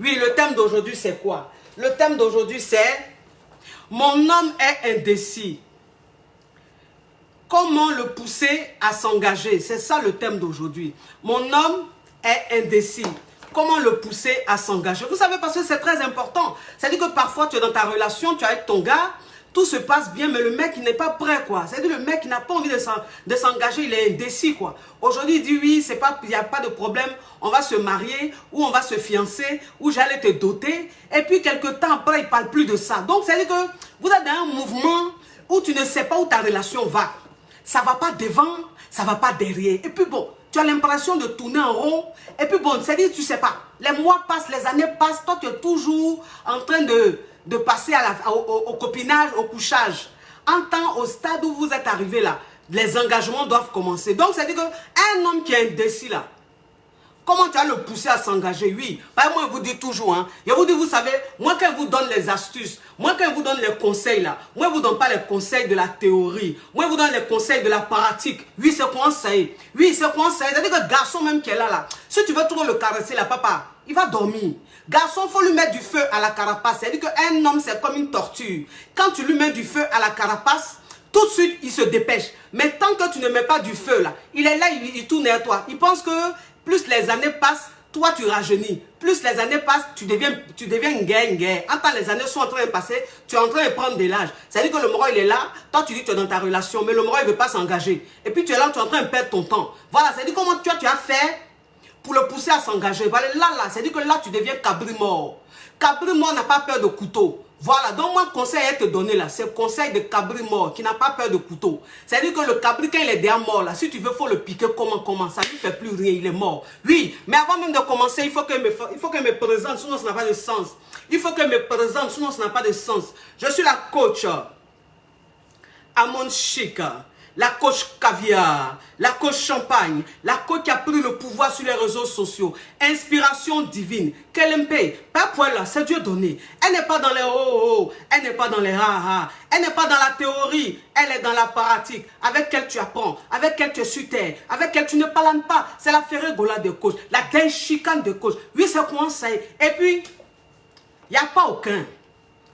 Oui, le thème d'aujourd'hui, c'est quoi? Le thème d'aujourd'hui, c'est « Mon homme est indécis ». Comment le pousser à s'engager? C'est ça le thème d'aujourd'hui. Mon homme est indécis. Comment le pousser à s'engager? Vous savez, parce que c'est très important. C'est-à-dire que parfois, tu es dans ta relation, tu es avec ton gars, tout se passe bien, mais le mec, il n'est pas prêt, quoi. C'est-à-dire le mec, il n'a pas envie de s'engager, il est indécis, quoi. Aujourd'hui, il dit oui, il n'y a pas de problème, on va se marier, ou on va se fiancer, ou j'allais te doter. Et puis, quelques temps après, il ne parle plus de ça. Donc, c'est-à-dire que vous êtes dans un mouvement où tu ne sais pas où ta relation va. Ça ne va pas devant, ça ne va pas derrière. Et puis bon, tu as l'impression de tourner en rond. Et puis bon, c'est-à-dire, tu ne sais pas. Les mois passent, les années passent. Toi, tu es toujours en train de passer au copinage, au couchage. En temps, au stade où vous êtes arrivé là, les engagements doivent commencer. Donc, c'est-à-dire qu'un homme qui est indécis là, comment tu vas le pousser à s'engager? Oui, moi je vous dis toujours, hein, je vous dis, vous savez, moi quand je vous donne les astuces, moi quand je vous donne les conseils là, moi je ne vous donne pas les conseils de la théorie, moi je vous donne les conseils de la pratique. Oui, c'est conseil. Oui, c'est conseil. C'est-à-dire que le garçon même qui est là, si tu veux trop le caresser là, papa, il va dormir. Garçon, il faut lui mettre du feu à la carapace. C'est-à-dire qu'un homme, c'est comme une tortue. Quand tu lui mets du feu à la carapace, tout de suite, il se dépêche. Mais tant que tu ne mets pas du feu là, il est là, il tourne vers toi. Il pense que plus les années passent, toi tu rajeunis. Plus les années passent, tu deviens une guerre. En temps, les années sont en train de passer, tu es en train de prendre de l'âge. C'est-à-dire que le moro, il est là, toi tu dis que tu es dans ta relation, mais le moro, il ne veut pas s'engager. Et puis tu es là, tu es en train de perdre ton temps. Voilà, c'est-à-dire comment tu as fait pour le pousser à s'engager. Voilà, c'est-à-dire que là, tu deviens cabri mort. Cabri mort n'a pas peur de couteau. Voilà, donc moi, le conseil à te donner là, c'est le conseil de cabri mort qui n'a pas peur de couteau. C'est-à-dire que le cabri, quand il est déjà mort là, si tu veux, il faut le piquer comment, ça ne lui fait plus rien, il est mort. Oui, mais avant même de commencer, il faut qu'il me présente, sinon ça n'a pas de sens. Il faut qu'il me présente, sinon ça n'a pas de sens. Je suis la coach Amon Chic, la coach caviar, la coach champagne, la coach qui a pris le pouvoir sur les réseaux sociaux. Inspiration divine. Qu'elle me paye. Pas pour elle, c'est Dieu donné. Elle n'est pas dans les oh, elle n'est pas dans les ha. Elle n'est pas dans la théorie, elle est dans la pratique. Avec elle tu apprends, avec elle tu es sur terre, avec elle tu ne parles pas. C'est la ferrée gola de coach, la dingue chicane de coach. Oui, c'est comment ça est. Et puis, il n'y a pas aucun.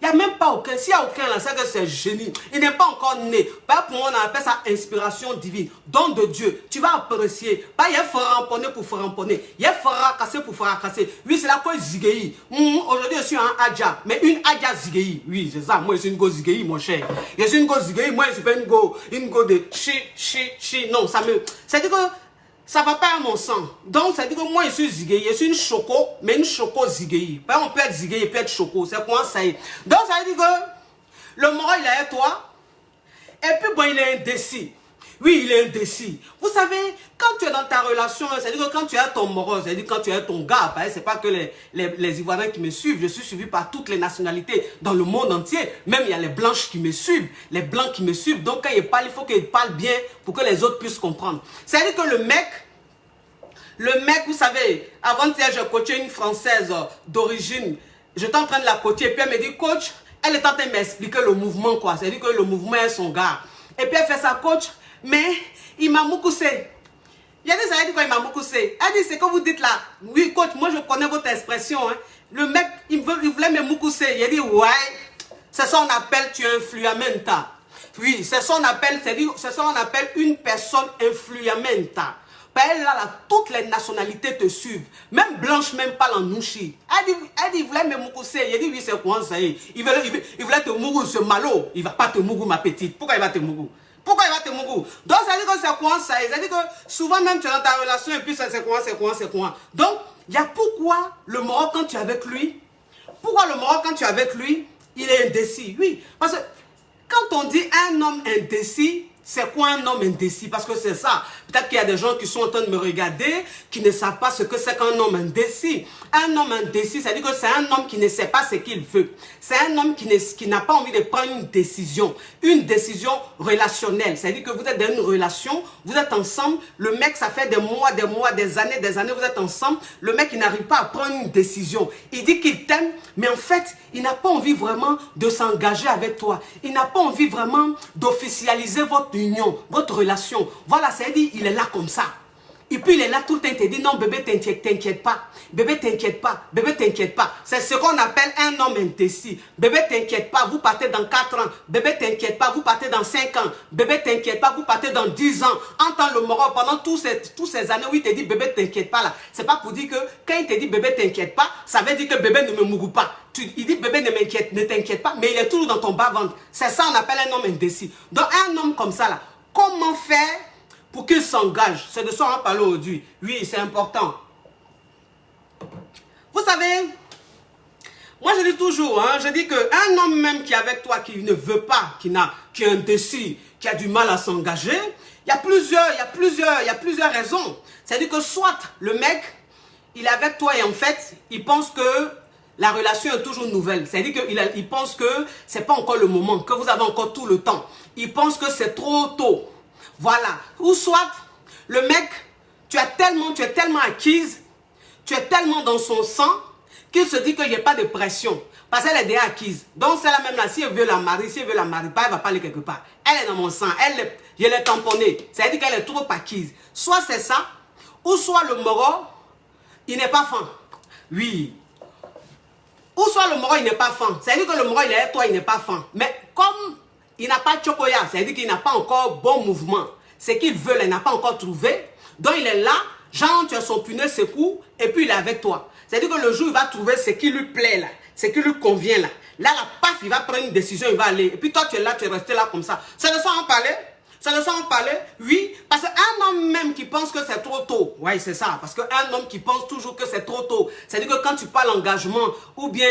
Il n'y a même pas aucun. S'il n'y a aucun là, c'est que c'est génie. Il n'est pas encore né. Pas pour moi, on appelle ça inspiration divine. Don de Dieu. Tu vas apprécier. Pas il y a faramponné pour faramponner. Il y a fracasser pour fracasser. Oui, c'est la cause zigei. Aujourd'hui, je suis un adja. Mais une adja zigei. Oui, c'est ça. Moi, je suis une go zigei, mon cher. Je suis une go zigei. Moi, je suis pas une go de chi. Non, ça me. C'est-à-dire que ça ne va pas à mon sang. Donc, ça dit que moi, je suis zigei. Je suis une choco, mais une choco zigei. On peut être zigei et peut être choco. C'est quoi ça? Donc, ça dit que le moro, il est avec toi. Et puis, bon, il est indécis. Oui, il est indécis. Vous savez, quand tu es dans ta relation, c'est-à-dire que quand tu es ton moro, c'est-à-dire quand tu es ton gars, ce n'est pas que les Ivoiriens qui me suivent. Je suis suivi par toutes les nationalités dans le monde entier. Même, il y a les blanches qui me suivent, les blancs qui me suivent. Donc, quand ils parlent, il faut qu'ils parlent bien pour que les autres puissent comprendre. C'est-à-dire que le mec, vous savez, avant-hier, j'ai coaché une Française d'origine. J'étais en train de la coacher et puis elle me dit, coach, elle est en train de m'expliquer le mouvement, quoi. C'est-à-dire que le mouvement est son gars. Et puis elle fait ça, coach, mais il m'a moucoussé. Il a dit ça, elle dit quoi, il m'a moucoussé. Elle dit, c'est que vous dites là. Oui, coach, moi je connais votre expression. Hein. Le mec, il voulait me moucousser. Il a dit, ouais, c'est ça qu'on appelle, tu es influamenta. Oui, c'est ça qu'on appelle, une personne influamenta. Elle, là, toutes les nationalités te suivent. Même blanche, même pas en nouchi. Elle dit, il voulait me moukousser. Il dit, oui, c'est quoi ça? Il voulait te mourir, ce malo. Il ne va pas te mourir, ma petite. Pourquoi il va te mourir? Pourquoi il va te mourir? Donc, ça dit que c'est quoi ça? Ça dit que souvent, même, tu es dans ta relation et puis c'est quoi? Donc, il y a pourquoi le moro, quand tu es avec lui, il est indécis. Oui, parce que quand on dit un homme indécis, c'est quoi un homme indécis? Parce que c'est ça. Peut-être qu'il y a des gens qui sont en train de me regarder, qui ne savent pas ce que c'est qu'un homme indécis. Un homme indécis, c'est-à-dire que c'est un homme qui ne sait pas ce qu'il veut. C'est un homme qui n'a pas envie de prendre une décision relationnelle. C'est-à-dire que vous êtes dans une relation, vous êtes ensemble, le mec, ça fait des mois, des années, vous êtes ensemble, le mec, il n'arrive pas à prendre une décision. Il dit qu'il t'aime, mais en fait, il n'a pas envie vraiment de s'engager avec toi. Il n'a pas envie vraiment d'officialiser votre union, votre relation. Voilà, c'est-à-dire, il est là comme ça. Et puis il est là tout le temps, il te dit non bébé t'inquiète pas, bébé t'inquiète pas, bébé t'inquiète pas. C'est ce qu'on appelle un homme indécis. Bébé t'inquiète pas, vous partez dans 4 ans. Bébé t'inquiète pas, vous partez dans 5 ans. Bébé t'inquiète pas, vous partez dans 10 ans. Entends le moron pendant tous ces années où il te dit bébé t'inquiète pas là. C'est pas pour dire que quand il te dit bébé t'inquiète pas, ça veut dire que bébé ne me mourra pas. Il dit bébé ne t'inquiète pas, mais il est toujours dans ton bas-ventre. C'est ça on appelle un homme indécis. Donc un homme comme ça là, comment faire pour qu'il s'engage? C'est de ça on va parler aujourd'hui. Oui, c'est important. Vous savez, moi je dis toujours, hein, je dis qu'un homme même qui est avec toi, qui ne veut pas, qui est indécis, qui a du mal à s'engager, il y a plusieurs raisons. C'est-à-dire que soit le mec, il est avec toi et en fait, il pense que la relation est toujours nouvelle. C'est-à-dire qu'il pense que ce n'est pas encore le moment, que vous avez encore tout le temps. Il pense que c'est trop tôt. Voilà. Ou soit, le mec, tu es tellement acquise, tu es tellement dans son sang, qu'il se dit qu'il n'y a pas de pression. Parce qu'elle est déjà acquise. Donc c'est la même là, si elle veut la marier, pas, elle ne va pas aller quelque part. Elle est dans mon sang, je l'ai tamponnée. C'est-à-dire qu'elle est trop acquise. Soit c'est ça, ou soit le moro, il n'est pas fin. Oui. Ou soit le moro, il n'est pas fin. C'est-à-dire que le moro, il est avec toi, il n'est pas fin. Mais comme il n'a pas de chocoya, c'est-à-dire qu'il n'a pas encore bon mouvement. C'est qu'il veut, il n'a pas encore trouvé. Donc il est là, genre tu as son punaise secours, et puis il est avec toi. C'est-à-dire que le jour où il va trouver ce qui lui plaît là, ce qui lui convient là. Là, la paf, il va prendre une décision, il va aller. Et puis toi, tu es là, tu es resté là comme ça. C'est de ça on parlait? C'est de ça on parlait? Oui, parce qu'un homme même qui pense que c'est trop tôt. Oui, c'est ça. Parce qu'un homme qui pense toujours que c'est trop tôt. C'est-à-dire que quand tu parles engagement, ou bien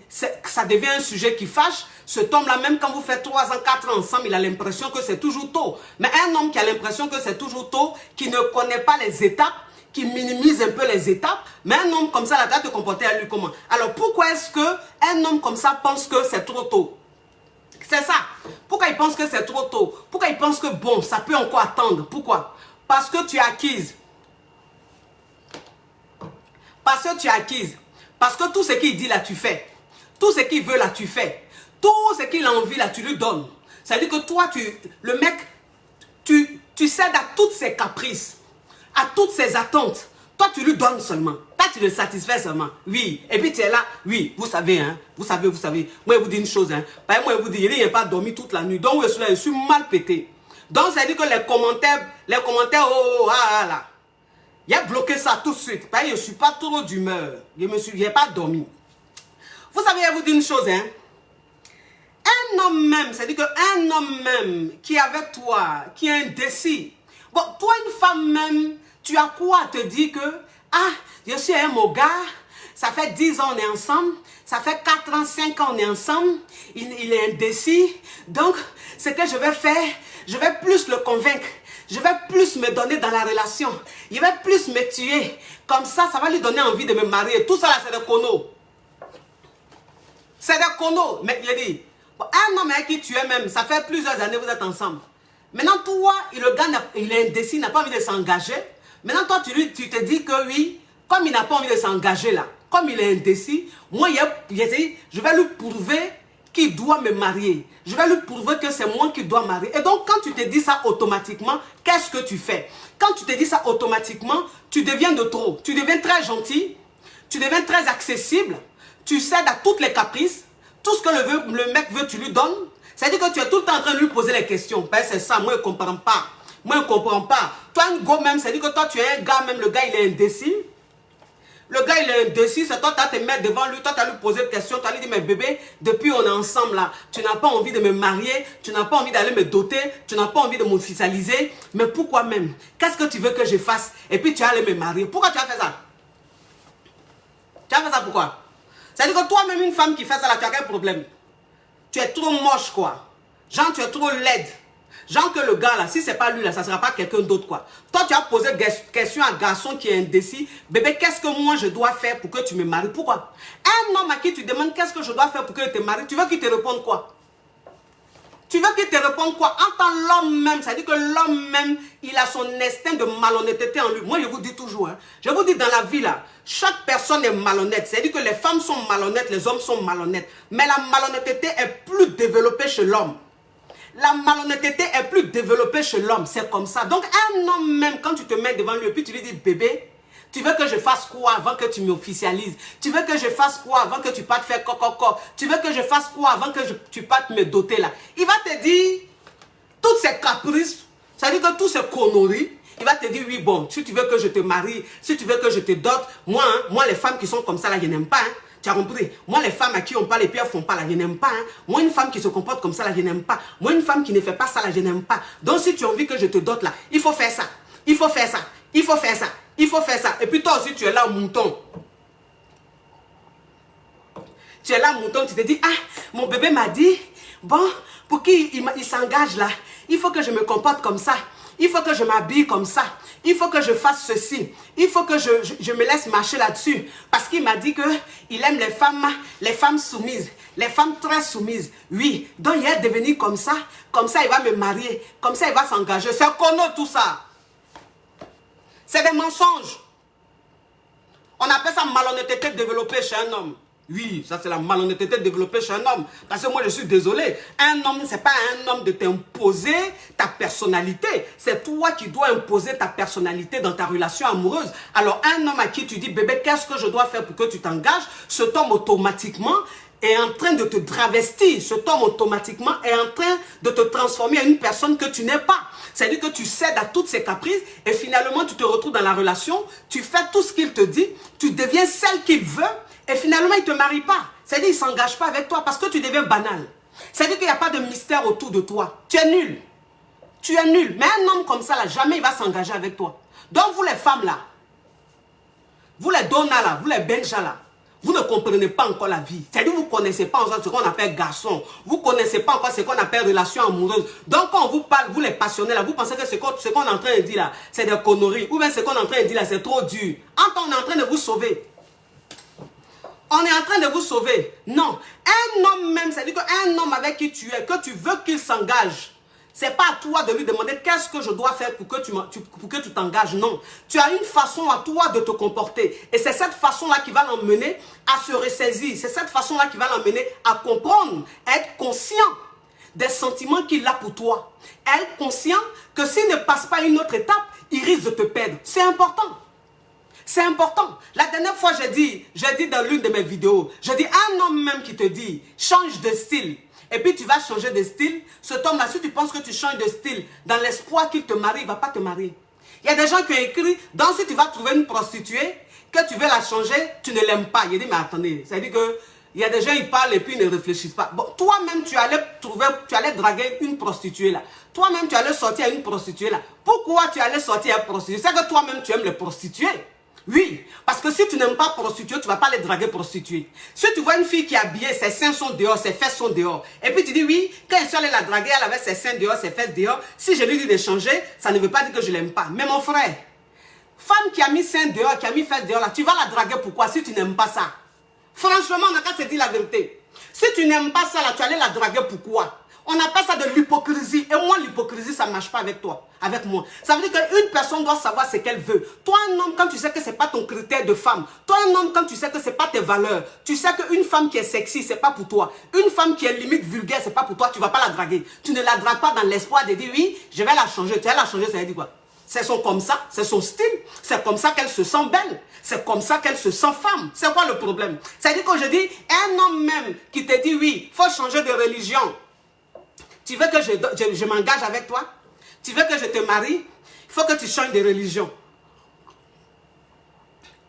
ça devient un sujet qui fâche, cet homme-là, même quand vous faites 3 ans, 4 ans ensemble, il a l'impression que c'est toujours tôt. Mais un homme qui a l'impression que c'est toujours tôt, qui ne connaît pas les étapes, qui minimise un peu les étapes, mais un homme comme ça, la date de comporter à lui comment? Alors pourquoi est-ce qu'un homme comme ça pense que c'est trop tôt? C'est ça. Pourquoi il pense que c'est trop tôt? Pourquoi il pense que bon, ça peut encore attendre? Pourquoi? Parce que tu es acquise. Parce que tu es acquise. Parce que tout ce qu'il dit là, tu fais. Tout ce qu'il veut là, tu fais. Tout ce qu'il a envie là, tu lui donnes. C'est-à-dire que toi, le mec, tu cèdes à toutes ses caprices, à toutes ses attentes. Toi, tu lui donnes seulement. Toi, tu le satisfais seulement. Oui. Et puis, tu es là. Oui, vous savez, hein. Vous savez. Moi, je vous dis une chose, hein. Moi, je vous dis, il n'a pas dormi toute la nuit. Donc, je suis mal pété. Donc, ça veut dire que les commentaires, oh, ah, là. Il a bloqué ça tout de suite. Je ne suis pas trop d'humeur. Je n'ai pas dormi. Vous savez, je vous dis une chose, hein. Un homme même, c'est-à-dire qu'un homme même qui est avec toi, qui est indécis. Bon, toi, une femme même, tu as quoi à te dire que, ah, je suis un mon gars, ça fait 10 ans on est ensemble, ça fait 4 ans, 5 ans on est ensemble, il est indécis, donc ce que je vais faire, je vais plus le convaincre, je vais plus me donner dans la relation, il va plus me tuer, comme ça va lui donner envie de me marier, tout ça là c'est des conneaux. C'est des conneaux, mais il dit, un homme avec qui tu es même, ça fait plusieurs années que vous êtes ensemble. Maintenant, toi, le gars, il est indécis, il n'a pas envie de s'engager. Maintenant, toi, tu te dis que oui, comme il n'a pas envie de s'engager là, comme il est indécis, moi, je vais lui prouver qu'il doit me marier. Je vais lui prouver que c'est moi qui dois marier. Et donc, quand tu te dis ça automatiquement, qu'est-ce que tu fais? Quand tu te dis ça automatiquement, tu deviens de trop. Tu deviens très gentil, tu deviens très accessible, tu cèdes à toutes les caprices, tout ce que le mec veut, tu lui donnes. C'est-à-dire que tu es tout le temps en train de lui poser les questions. Ben, c'est ça, moi je ne comprends pas. Moi je ne comprends pas. Toi, un go même, c'est-à-dire que toi tu es un gars, même le gars il est indécis. Le gars il est indécis, c'est toi tu as te mettre devant lui, toi tu as lui poser des questions, tu as lui dit, mais bébé, depuis on est ensemble là, tu n'as pas envie de me marier, tu n'as pas envie d'aller me doter, tu n'as pas envie de m'officialiser, mais pourquoi même? Qu'est-ce que tu veux que je fasse? Et puis tu as allé me marier. Pourquoi tu as fait ça? Tu as fait ça pourquoi? C'est-à-dire que toi-même une femme qui fait ça là, tu as quel problème? Tu es trop moche quoi. Genre tu es trop laide. Genre que le gars là, si c'est pas lui là, ça sera pas quelqu'un d'autre quoi. Toi tu as posé question à un garçon qui est indécis. Bébé, qu'est-ce que moi je dois faire pour que tu me maries? Pourquoi? Un homme à qui tu demandes qu'est-ce que je dois faire pour que je te marie, tu veux qu'il te réponde quoi? Tu veux qu'il te réponde quoi? En tant l'homme même, ça dit que l'homme même, il a son instinct de malhonnêteté en lui. Moi, je vous dis toujours, hein, je vous dis dans la vie là, chaque personne est malhonnête. C'est-à-dire que les femmes sont malhonnêtes, les hommes sont malhonnêtes. Mais la malhonnêteté est plus développée chez l'homme. La malhonnêteté est plus développée chez l'homme. C'est comme ça. Donc, un homme même, quand tu te mets devant lui et puis tu lui dis, bébé, tu veux que je fasse quoi avant que tu m'officialises? Tu veux que je fasse quoi avant que tu partes faire coco? Tu veux que je fasse quoi avant que tu partes me doter là? Il va te dire toutes ces caprices, c'est-à-dire que tous ces conneries. Il va te dire, oui, bon, si tu veux que je te marie, si tu veux que je te dote, moi, les femmes qui sont comme ça là, je n'aime pas. Hein. Tu as compris? Moi, les femmes à qui on parle et puis elles font pas là, je n'aime pas. Hein. Moi, une femme qui se comporte comme ça là, je n'aime pas. Moi, une femme qui ne fait pas ça là, je n'aime pas. Donc, si tu as envie que je te dote là, il faut faire ça. Il faut faire ça. Il faut faire ça. Il faut faire ça. Et puis toi aussi, tu es là, mouton. Tu es là, mouton, tu te dis, ah, mon bébé m'a dit, bon, pour qu'il s'engage là, il faut que je me comporte comme ça. Il faut que je m'habille comme ça. Il faut que je fasse ceci. Il faut que je me laisse marcher là-dessus. Parce qu'il m'a dit qu'il aime les femmes soumises. Les femmes très soumises. Oui. Donc il est devenu comme ça. Comme ça, il va me marier. Comme ça, il va s'engager. C'est connu tout ça. C'est des mensonges. On appelle ça malhonnêteté développée chez un homme. Oui, ça c'est la malhonnêteté développée chez un homme. Parce que moi je suis désolé. Un homme, ce n'est pas un homme de t'imposer ta personnalité. C'est toi qui dois imposer ta personnalité dans ta relation amoureuse. Alors un homme à qui tu dis, bébé, qu'est-ce que je dois faire pour que tu t'engages? Cet homme automatiquement est en train de te travestir. Cet homme automatiquement est en train de te transformer en une personne que tu n'es pas. C'est-à-dire que tu cèdes à toutes ses caprices et finalement tu te retrouves dans la relation, tu fais tout ce qu'il te dit, tu deviens celle qu'il veut. Et finalement, il ne te marie pas. C'est-à-dire qu'il ne s'engage pas avec toi parce que tu deviens banal. C'est-à-dire qu'il n'y a pas de mystère autour de toi. Tu es nul. Tu es nul. Mais un homme comme ça, là, jamais il va s'engager avec toi. Donc, vous les femmes là, vous les donas là, vous les benjas là, vous ne comprenez pas encore la vie. C'est-à-dire que vous ne connaissez pas encore ce qu'on appelle garçon. Vous ne connaissez pas encore ce qu'on appelle relation amoureuse. Donc, quand on vous parle, vous les passionnés là, vous pensez que ce qu'on est en train de dire là, c'est des conneries. Ou bien ce qu'on est en train de dire là, c'est trop dur. On est en train de vous sauver. On est en train de vous sauver. Non. Un homme même, c'est-à-dire qu'un homme avec qui tu es, que tu veux qu'il s'engage, ce n'est pas à toi de lui demander qu'est-ce que je dois faire pour que tu t'engages. Non. Tu as une façon à toi de te comporter. Et c'est cette façon-là qui va l'emmener à se ressaisir. C'est cette façon-là qui va l'emmener à comprendre, à être conscient des sentiments qu'il a pour toi. À être conscient que s'il ne passe pas une autre étape, il risque de te perdre. C'est important. C'est important. La dernière fois, j'ai dit dans l'une de mes vidéos, j'ai dit un homme même qui te dit, change de style. Et puis tu vas changer de style. Cet homme-là, si tu penses que tu changes de style, dans l'espoir qu'il te marie, il ne va pas te marier. Il y a des gens qui ont écrit, donc si tu vas trouver une prostituée, que tu veux la changer, tu ne l'aimes pas. Il dit, mais attendez, c'est-à-dire que il y a des gens, ils parlent et puis ils ne réfléchissent pas. Bon, toi-même, tu allais draguer une prostituée là. Toi-même, tu allais sortir à une prostituée là. Pourquoi tu allais sortir à une prostituée? C'est que toi-même, tu aimes les prostituées. Oui, parce que si tu n'aimes pas prostituée, tu ne vas pas les draguer prostituées. Si tu vois une fille qui est habillée, ses seins sont dehors, ses fesses sont dehors, et puis tu dis oui, quand je suis allée la draguer, elle avait ses seins dehors, ses fesses dehors, si je lui dis de changer, ça ne veut pas dire que je ne l'aime pas. Mais mon frère, femme qui a mis seins dehors, qui a mis fesses dehors, là, tu vas la draguer pourquoi si tu n'aimes pas ça? Franchement, on n'a qu'à se dire la vérité. Si tu n'aimes pas ça, là, tu allais la draguer pourquoi? On appelle ça de l'hypocrisie. Et moi, l'hypocrisie, ça ne marche pas avec toi, avec moi. Ça veut dire qu'une personne doit savoir ce qu'elle veut. Toi, un homme, quand tu sais que ce n'est pas ton critère de femme, toi, un homme, quand tu sais que ce n'est pas tes valeurs, tu sais qu'une femme qui est sexy, ce n'est pas pour toi. Une femme qui est limite vulgaire, ce n'est pas pour toi, tu ne vas pas la draguer. Tu ne la dragues pas dans l'espoir de dire oui, je vais la changer. Tu vas la changer, ça veut dire quoi? C'est comme ça, c'est son style, c'est comme ça qu'elle se sent belle, c'est comme ça qu'elle se sent femme. C'est quoi le problème? C'est-à-dire que je dis, un homme même qui te dit oui, il faut changer de religion. Tu veux que je m'engage avec toi? Tu veux que je te marie? Il faut que tu changes de religion.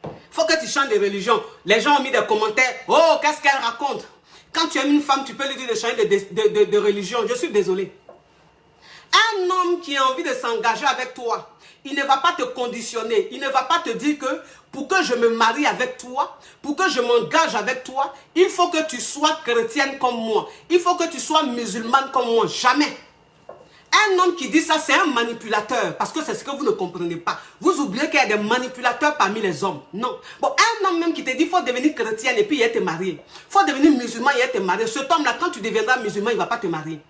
Il faut que tu changes de religion. Les gens ont mis des commentaires. Oh, qu'est-ce qu'elle raconte? Quand tu aimes une femme, tu peux lui dire de changer de religion. Je suis désolé. Un homme qui a envie de s'engager avec toi, il ne va pas te conditionner. Il ne va pas te dire que pour que je me marie avec toi, pour que je m'engage avec toi, il faut que tu sois chrétienne comme moi. Il faut que tu sois musulmane comme moi. Jamais. Un homme qui dit ça, c'est un manipulateur. Parce que c'est ce que vous ne comprenez pas. Vous oubliez qu'il y a des manipulateurs parmi les hommes. Non. Bon, un homme même qui te dit qu'il faut devenir chrétienne et puis il va te marier. Il faut devenir musulman et il va te marier. Cet homme-là, quand tu deviendras musulman, il ne va pas te marier.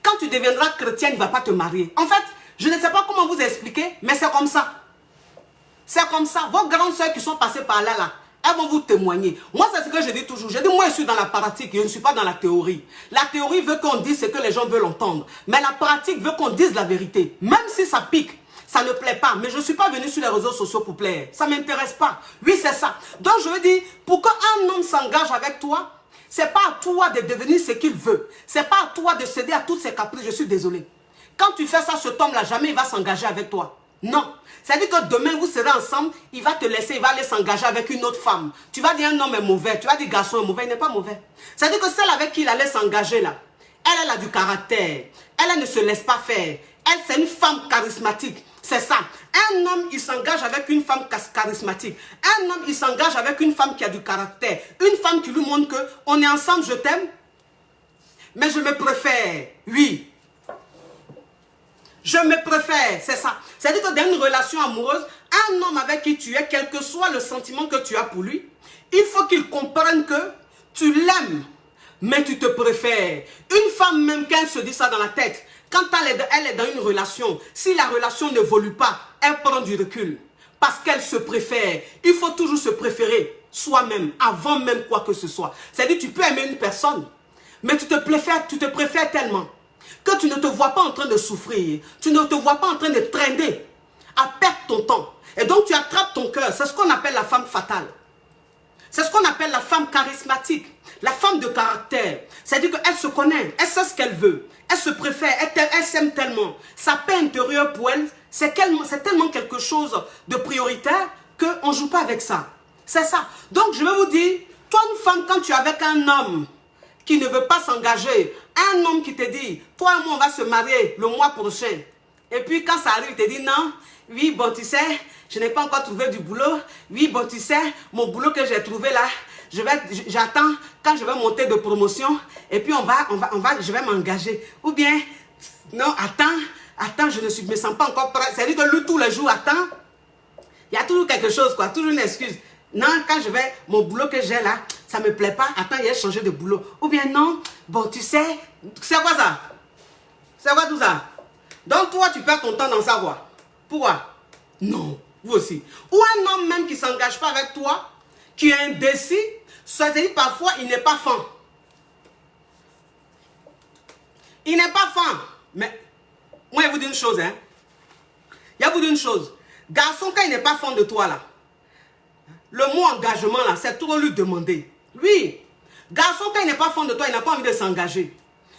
Quand tu deviendras chrétien, il ne va pas te marier. En fait, je ne sais pas comment vous expliquer, mais c'est comme ça. C'est comme ça. Vos grandes soeurs qui sont passées par là, Elles vont vous témoigner. Moi, c'est ce que je dis toujours. Je dis, moi, je suis dans la pratique, je ne suis pas dans la théorie. La théorie veut qu'on dise ce que les gens veulent entendre. Mais la pratique veut qu'on dise la vérité. Même si ça pique, ça ne plaît pas. Mais je ne suis pas venu sur les réseaux sociaux pour plaire. Ça ne m'intéresse pas. Oui, c'est ça. Donc, je veux dire, pour qu'un homme s'engage avec toi, ce n'est pas à toi de devenir ce qu'il veut. Ce n'est pas à toi de céder à toutes ses caprices. Je suis désolé. Quand tu fais ça, cet homme-là, jamais il va s'engager avec toi. Non. C'est-à-dire que demain, vous serez ensemble, il va te laisser, il va aller s'engager avec une autre femme. Tu vas dire un homme est mauvais, tu vas dire garçon est mauvais, il n'est pas mauvais. C'est-à-dire que celle avec qui il allait s'engager là, elle a du caractère, elle ne se laisse pas faire. Elle, c'est une femme charismatique. C'est ça. Un homme, il s'engage avec une femme charismatique. Un homme, il s'engage avec une femme qui a du caractère. Une femme qui lui montre que on est ensemble, je t'aime, mais je me préfère. Oui. Je me préfère, c'est ça. C'est-à-dire que dans une relation amoureuse, un homme avec qui tu es, quel que soit le sentiment que tu as pour lui, il faut qu'il comprenne que tu l'aimes, mais tu te préfères. Une femme même, quand elle se dit ça dans la tête, quand elle est dans une relation, si la relation n'évolue pas, elle prend du recul. Parce qu'elle se préfère. Il faut toujours se préférer soi-même, avant même quoi que ce soit. C'est-à-dire que tu peux aimer une personne, mais tu te préfères tellement que tu ne te vois pas en train de souffrir, tu ne te vois pas en train de traîner, à perdre ton temps. Et donc tu attrapes ton cœur. C'est ce qu'on appelle la femme fatale. C'est ce qu'on appelle la femme charismatique, la femme de caractère. C'est-à-dire qu'elle se connaît, elle sait ce qu'elle veut, elle se préfère, elle s'aime tellement. Sa paix intérieure pour elle, c'est tellement quelque chose de prioritaire qu'on ne joue pas avec ça. C'est ça. Donc je vais vous dire, toi une femme, quand tu es avec un homme qui ne veut pas s'engager, un homme qui te dit, toi et moi on va se marier le mois prochain, et puis quand ça arrive, il te dit non, oui bon tu sais, je n'ai pas encore trouvé du boulot, oui bon tu sais, mon boulot que j'ai trouvé là, j'attends quand je vais monter de promotion, et puis je vais m'engager, ou bien, non attends, je ne me sens pas encore prêt, c'est-à-dire que lui tous les jours attend, il y a toujours quelque chose quoi, toujours une excuse. Non, quand mon boulot que j'ai là, ça ne me plaît pas, attends, il a changé de boulot. Ou bien non, bon, tu sais, c'est quoi ça? C'est quoi tout ça? Donc toi, tu perds ton temps dans ça, quoi. Pourquoi? Non, vous aussi. Ou un homme même qui ne s'engage pas avec toi, qui est indécis, c'est-à-dire parfois, il n'est pas fin. Il n'est pas fin. Mais, moi, je vous dis une chose, hein. Je vous dis une chose. Garçon, quand il n'est pas fan de toi, là, le mot engagement, là, c'est trop lui demander. Oui. Garçon, quand il n'est pas fan de toi, il n'a pas envie de s'engager.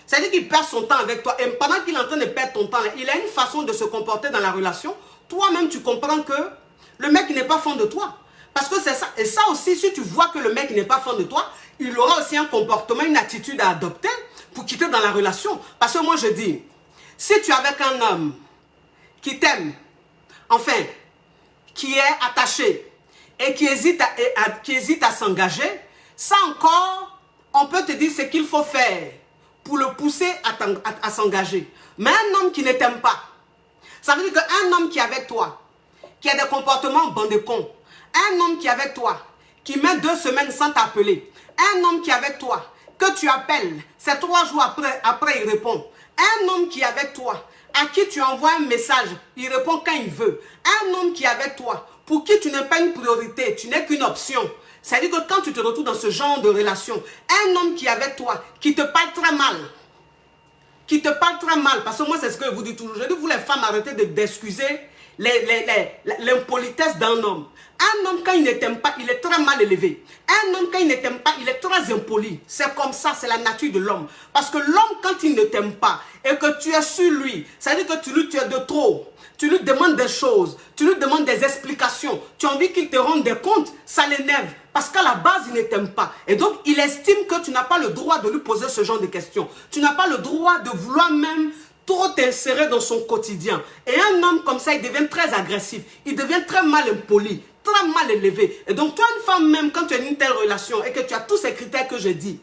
C'est-à-dire qu'il perd son temps avec toi. Et pendant qu'il est en train de perdre ton temps, là, il a une façon de se comporter dans la relation. Toi-même, tu comprends que le mec n'est pas fan de toi. Parce que c'est ça. Et ça aussi, si tu vois que le mec n'est pas fan de toi, il aura aussi un comportement, une attitude à adopter pour quitter dans la relation. Parce que moi, je dis, si tu es avec un homme qui t'aime, enfin, qui est attaché, et qui hésite à s'engager, ça encore, on peut te dire ce qu'il faut faire pour le pousser à s'engager. Mais un homme qui ne t'aime pas, ça veut dire qu'un homme qui est avec toi, qui a des comportements bande de cons, un homme qui est avec toi, qui met 2 semaines sans t'appeler, un homme qui est avec toi, que tu appelles, c'est 3 jours après il répond, un homme qui est avec toi, à qui tu envoies un message, il répond quand il veut, un homme qui est avec toi, pour qui tu n'es pas une priorité, tu n'es qu'une option. C'est-à-dire que quand tu te retrouves dans ce genre de relation, un homme qui est avec toi, qui te parle très mal, parce que moi c'est ce que je vous dis toujours, je dis vous les femmes arrêtez d'excuser l'impolitesse d'un homme. Un homme quand il ne t'aime pas, il est très mal élevé. Un homme quand il ne t'aime pas, il est très impoli. C'est comme ça, c'est la nature de l'homme. Parce que l'homme quand il ne t'aime pas et que tu es sur lui, ça veut dire que tu es de trop. Tu lui demandes des choses, tu lui demandes des explications, tu as envie qu'il te rende des comptes, ça l'énerve. Parce qu'à la base, il ne t'aime pas. Et donc, il estime que tu n'as pas le droit de lui poser ce genre de questions. Tu n'as pas le droit de vouloir même trop t'insérer dans son quotidien. Et un homme comme ça, il devient très agressif. Il devient très mal impoli, très mal élevé. Et donc, toi, une femme même, quand tu as une telle relation et que tu as tous ces critères que je dis,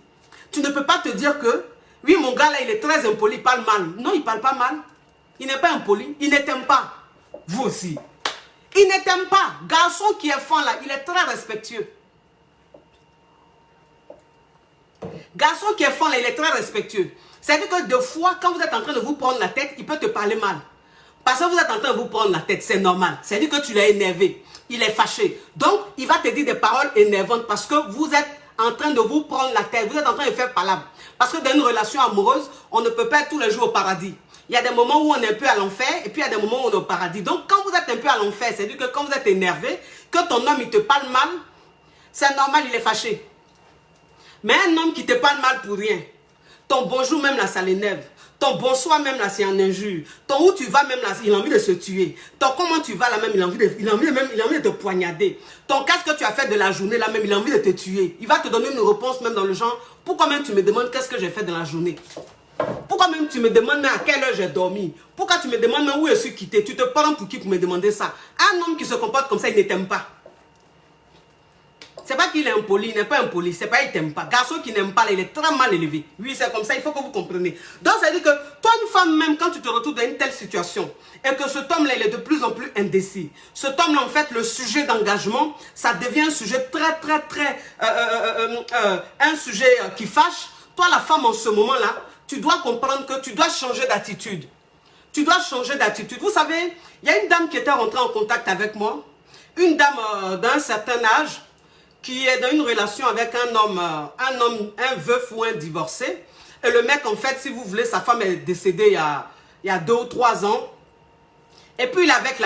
tu ne peux pas te dire que, oui, mon gars là, il est très impoli, il parle mal. Non, il ne parle pas mal. Il n'est pas impoli, il ne t'aime pas. Vous aussi. Il ne t'aime pas. Garçon qui est fan là, il est très respectueux. Garçon qui est fan là, il est très respectueux. C'est-à-dire que des fois, quand vous êtes en train de vous prendre la tête, il peut te parler mal. Parce que vous êtes en train de vous prendre la tête, c'est normal. C'est-à-dire que tu l'as énervé, il est fâché. Donc, il va te dire des paroles énervantes parce que vous êtes en train de vous prendre la tête, vous êtes en train de faire palabre. Parce que dans une relation amoureuse, on ne peut pas être tous les jours au paradis. Il y a des moments où on est un peu à l'enfer et puis il y a des moments où on est au paradis. Donc, quand vous êtes un peu à l'enfer, c'est-à-dire que quand vous êtes énervé, que ton homme il te parle mal, c'est normal, il est fâché. Mais un homme qui te parle mal pour rien, ton bonjour même là, ça l'énerve. Ton bonsoir même là, c'est un injure. Ton où tu vas même là, il a envie de se tuer. Ton comment tu vas là même, il a envie de te poignarder. Ton qu'est-ce que tu as fait de la journée là même, il a envie de te tuer. Il va te donner une réponse même dans le genre, pourquoi même tu me demandes qu'est-ce que j'ai fait de la journée? Pourquoi même tu me demandes à quelle heure j'ai dormi? Pourquoi tu me demandes où je suis quitté? Tu te prends pour qui pour me demander ça? Un homme qui se comporte comme ça, il ne t'aime pas. C'est pas qu'il est impoli, il n'est pas impoli, c'est pas qu'il t'aime pas. Garçon qui n'aime pas, il est très mal élevé. Oui, c'est comme ça, il faut que vous compreniez. Donc, ça veut dire que toi, une femme, même quand tu te retrouves dans une telle situation, et que cet homme-là, il est de plus en plus indécis. Cet homme-là, en fait, le sujet d'engagement, ça devient un sujet un sujet qui fâche. Toi, la femme, en ce moment-là, tu dois comprendre que tu dois changer d'attitude. Tu dois changer d'attitude. Vous savez, il y a une dame qui était rentrée en contact avec moi. Une dame d'un certain âge, qui est dans une relation avec un veuf ou un divorcé. Et le mec, en fait, si vous voulez, sa femme est décédée il y a 2 ou 3 ans. Et puis, il est avec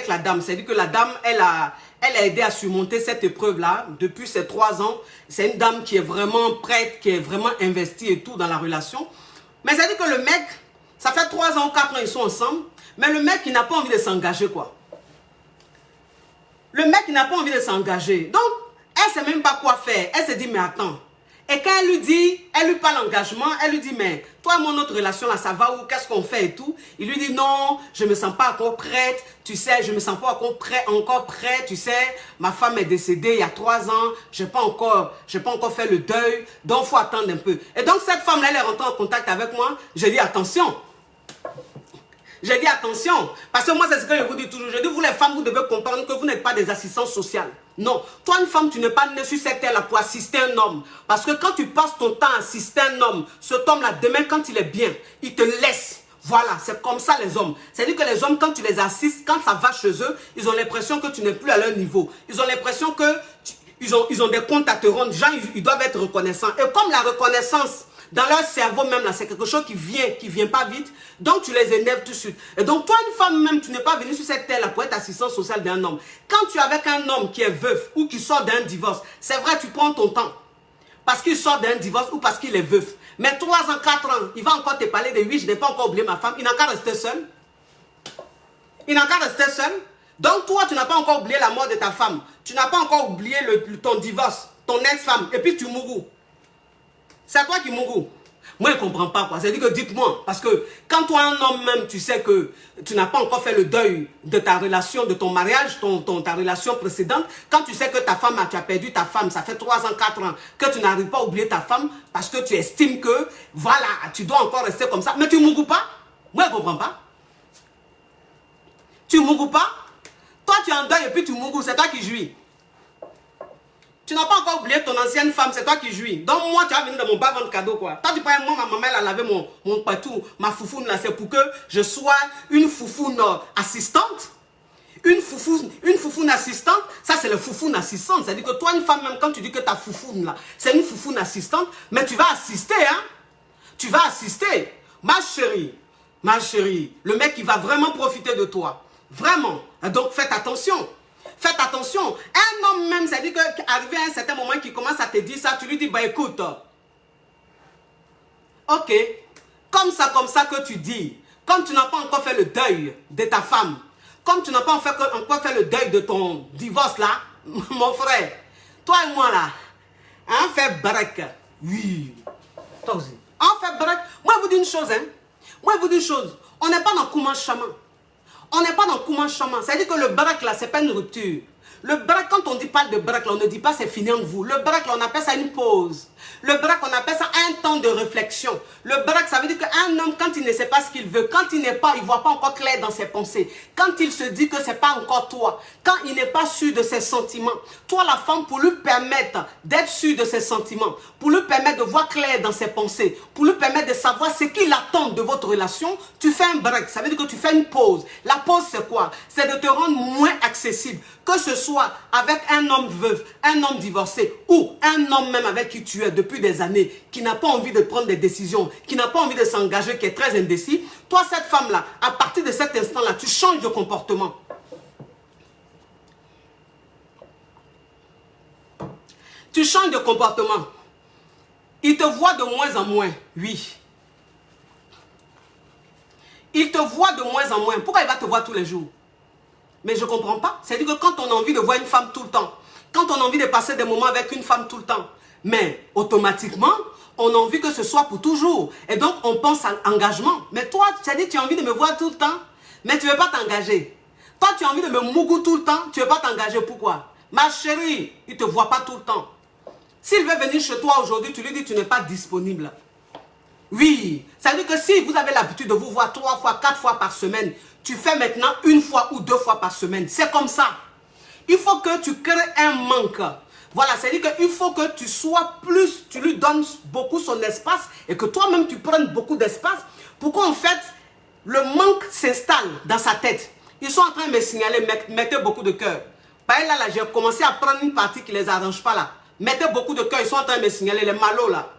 la dame. C'est-à-dire que la dame, elle a aidé à surmonter cette épreuve-là depuis ces 3 ans. C'est une dame qui est vraiment prête, qui est vraiment investie et tout dans la relation. Mais c'est-à-dire que le mec, ça fait 3 ans ou 4 ans, ils sont ensemble. Mais le mec, il n'a pas envie de s'engager, quoi. Le mec, il n'a pas envie de s'engager. Donc, elle ne sait même pas quoi faire. Elle se dit, mais attends. Et quand elle lui parle d'engagement, elle lui dit, mais toi et notre relation là, ça va où? Qu'est-ce qu'on fait et tout? Il lui dit, non, je ne me sens pas encore prête. Tu sais, je ne me sens pas encore prête. Tu sais, ma femme est décédée il y a 3 ans. Je n'ai pas encore fait le deuil. Donc, il faut attendre un peu. Et donc, cette femme-là, elle est rentrée en contact avec moi. Je dis, attention. J'ai dit attention, parce que moi c'est ce que je vous dis toujours. Je dis, vous les femmes, vous devez comprendre que vous n'êtes pas des assistantes sociales. Non, toi une femme, tu n'es pas née sur cette terre-là pour assister un homme. Parce que quand tu passes ton temps à assister un homme, cet homme-là, demain quand il est bien, il te laisse. Voilà, c'est comme ça les hommes. C'est-à-dire que les hommes, quand tu les assistes, quand ça va chez eux, ils ont l'impression que tu n'es plus à leur niveau. Ils ont l'impression que ils ont des comptes à te rendre. Les gens, ils doivent être reconnaissants. Et comme la reconnaissance, dans leur cerveau même, là, c'est quelque chose qui vient pas vite. Donc, tu les énerves tout de suite. Et donc, toi, une femme même, tu n'es pas venue sur cette terre-là pour être assistante sociale d'un homme. Quand tu es avec un homme qui est veuf ou qui sort d'un divorce, c'est vrai, tu prends ton temps. Parce qu'il sort d'un divorce ou parce qu'il est veuf. Mais 3 ans, 4 ans, il va encore te parler de oui, je n'ai pas encore oublié ma femme. Il n'a qu'à rester seul. Il n'a qu'à rester seul. Donc, toi, tu n'as pas encore oublié la mort de ta femme. Tu n'as pas encore oublié ton divorce, ton ex-femme. Et puis, tu mourras. C'est toi qui mourras. Moi, je ne comprends pas, quoi. C'est-à-dire que dites-moi, parce que quand toi, un homme même, tu sais que tu n'as pas encore fait le deuil de ta relation, de ton mariage, ta relation précédente, quand tu sais que ta femme, tu as perdu ta femme, ça fait 3 ans, 4 ans, que tu n'arrives pas à oublier ta femme, parce que tu estimes que, voilà, tu dois encore rester comme ça, mais tu ne mourras pas. Moi, je ne comprends pas. Tu ne mourras pas. Toi, tu es en deuil et puis tu mourras, c'est toi qui jouis. Tu n'as pas encore oublié ton ancienne femme, c'est toi qui jouis. Donc moi, tu vas venir dans mon bas ventre cadeau, quoi. Toi, tu parles, moi, ma maman, elle a lavé mon patou, ma foufoune, là, c'est pour que je sois une foufoune assistante. Une foufoune assistante, ça, c'est le foufoune assistante. C'est-à-dire que toi, une femme, même quand tu dis que ta foufoune, là, c'est une foufoune assistante, mais tu vas assister, hein. Tu vas assister. Ma chérie, le mec, il va vraiment profiter de toi. Vraiment. Donc, faites attention. Faites attention. Un homme même, c'est-à-dire qu'arrivé à un certain moment qui commence à te dire ça, tu lui dis, bah écoute, ok, comme ça que tu dis, comme tu n'as pas encore fait le deuil de ta femme, comme tu n'as pas encore fait le deuil de ton divorce là, mon frère, toi et moi là, on fait break. Oui. Toi aussi. On fait break. Moi, je vous dis une chose, hein. Moi, je vous dis une chose. On n'est pas dans Kouman Chaman. On n'est pas dans Kouman Chaman. C'est-à-dire que le break là, c'est pas une rupture. Le break, quand on dit pas de break là, on ne dit pas c'est fini en vous. Le break là, on appelle ça une pause. Le break, on appelle ça un temps de réflexion. Le break, ça veut dire qu'un homme, quand il ne sait pas ce qu'il veut, quand il n'est pas, il ne voit pas encore clair dans ses pensées, quand il se dit que ce n'est pas encore toi, quand il n'est pas sûr de ses sentiments, toi la femme, pour lui permettre d'être sûr de ses sentiments, pour lui permettre de voir clair dans ses pensées, pour lui permettre de savoir ce qu'il attend de votre relation, tu fais un break, ça veut dire que tu fais une pause. La pause, c'est quoi? C'est de te rendre moins accessible, que ce soit avec un homme veuf, un homme divorcé ou un homme même avec qui tu es depuis des années, qui n'a pas envie de prendre des décisions, qui n'a pas envie de s'engager, qui est très indécis. Toi, cette femme-là, à partir de cet instant-là, tu changes de comportement. Tu changes de comportement. Il te voit de moins en moins, oui. Il te voit de moins en moins. Pourquoi il va te voir tous les jours? Mais je ne comprends pas. C'est-à-dire que quand on a envie de voir une femme tout le temps, quand on a envie de passer des moments avec une femme tout le temps, mais automatiquement, on a envie que ce soit pour toujours. Et donc, on pense à l'engagement. Mais toi, tu as dit que tu as envie de me voir tout le temps, mais tu ne veux pas t'engager. Toi, tu as envie de me mougou tout le temps, tu ne veux pas t'engager. Pourquoi? Ma chérie, il ne te voit pas tout le temps. S'il veut venir chez toi aujourd'hui, tu lui dis que tu n'es pas disponible. Oui, ça veut dire que si vous avez l'habitude de vous voir 3 fois, 4 fois par semaine, tu fais maintenant 1 fois ou 2 fois par semaine. C'est comme ça. Il faut que tu crées un manque. Voilà, c'est-à-dire qu'il faut que tu sois plus, tu lui donnes beaucoup son espace et que toi-même tu prennes beaucoup d'espace pour qu'en fait, le manque s'installe dans sa tête. Ils sont en train de me signaler, mettez beaucoup de cœur. Par là, j'ai commencé à prendre une partie qui ne les arrange pas là. Mettez beaucoup de cœur, ils sont en train de me signaler, les malots là.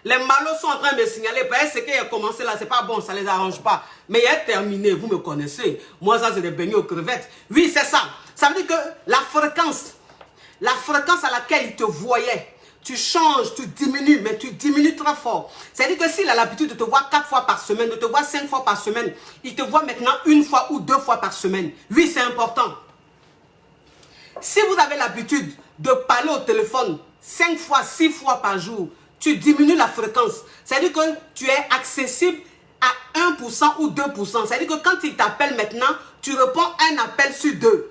Les malots sont en train de me signaler, parce que ce qui a commencé là, c'est pas bon, ça les arrange pas. Mais il est terminé, vous me connaissez. Moi, ça, c'est des beignets aux crevettes. Oui, c'est ça. Ça veut dire que la fréquence à laquelle il te voyait, tu changes, tu diminues, mais tu diminues très fort. C'est-à-dire que s'il a l'habitude de te voir 4 fois par semaine, de te voir 5 fois par semaine, il te voit maintenant 1 fois ou 2 fois par semaine. Oui, c'est important. Si vous avez l'habitude de parler au téléphone 5 fois, 6 fois par jour, tu diminues la fréquence. C'est-à-dire que tu es accessible à 1% ou 2%. C'est-à-dire que quand il t'appelle maintenant, tu réponds un appel sur 2.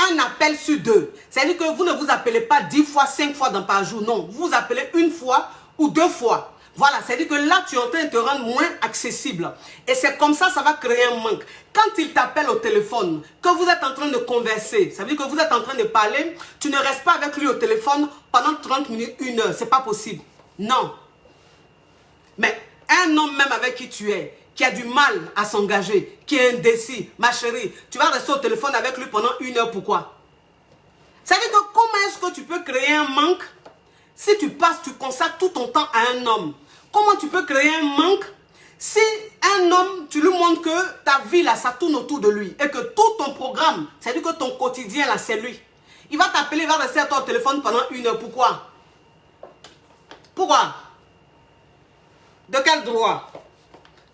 Un appel sur 2. C'est-à-dire que vous ne vous appelez pas 10 fois, 5 fois par jour. Non, vous vous appelez 1 fois ou 2 fois. Voilà, c'est-à-dire que là, tu es en train de te rendre moins accessible. Et c'est comme ça, ça va créer un manque. Quand il t'appelle au téléphone, que vous êtes en train de converser, ça veut dire que vous êtes en train de parler, tu ne restes pas avec lui au téléphone pendant 30 minutes, 1 heure. C'est pas possible. Non. Mais un homme même avec qui tu es, qui a du mal à s'engager, qui est indécis, ma chérie, tu vas rester au téléphone avec lui pendant 1 heure, pourquoi? Ça veut dire que comment est-ce que tu peux créer un manque si tu consacres tout ton temps à un homme? Comment tu peux créer un manque si un homme, tu lui montres que ta vie là, ça tourne autour de lui et que tout ton programme, c'est-à-dire que ton quotidien là, c'est lui. Il va t'appeler, il va rester à ton téléphone pendant 1 heure. Pourquoi? Pourquoi? De quel droit?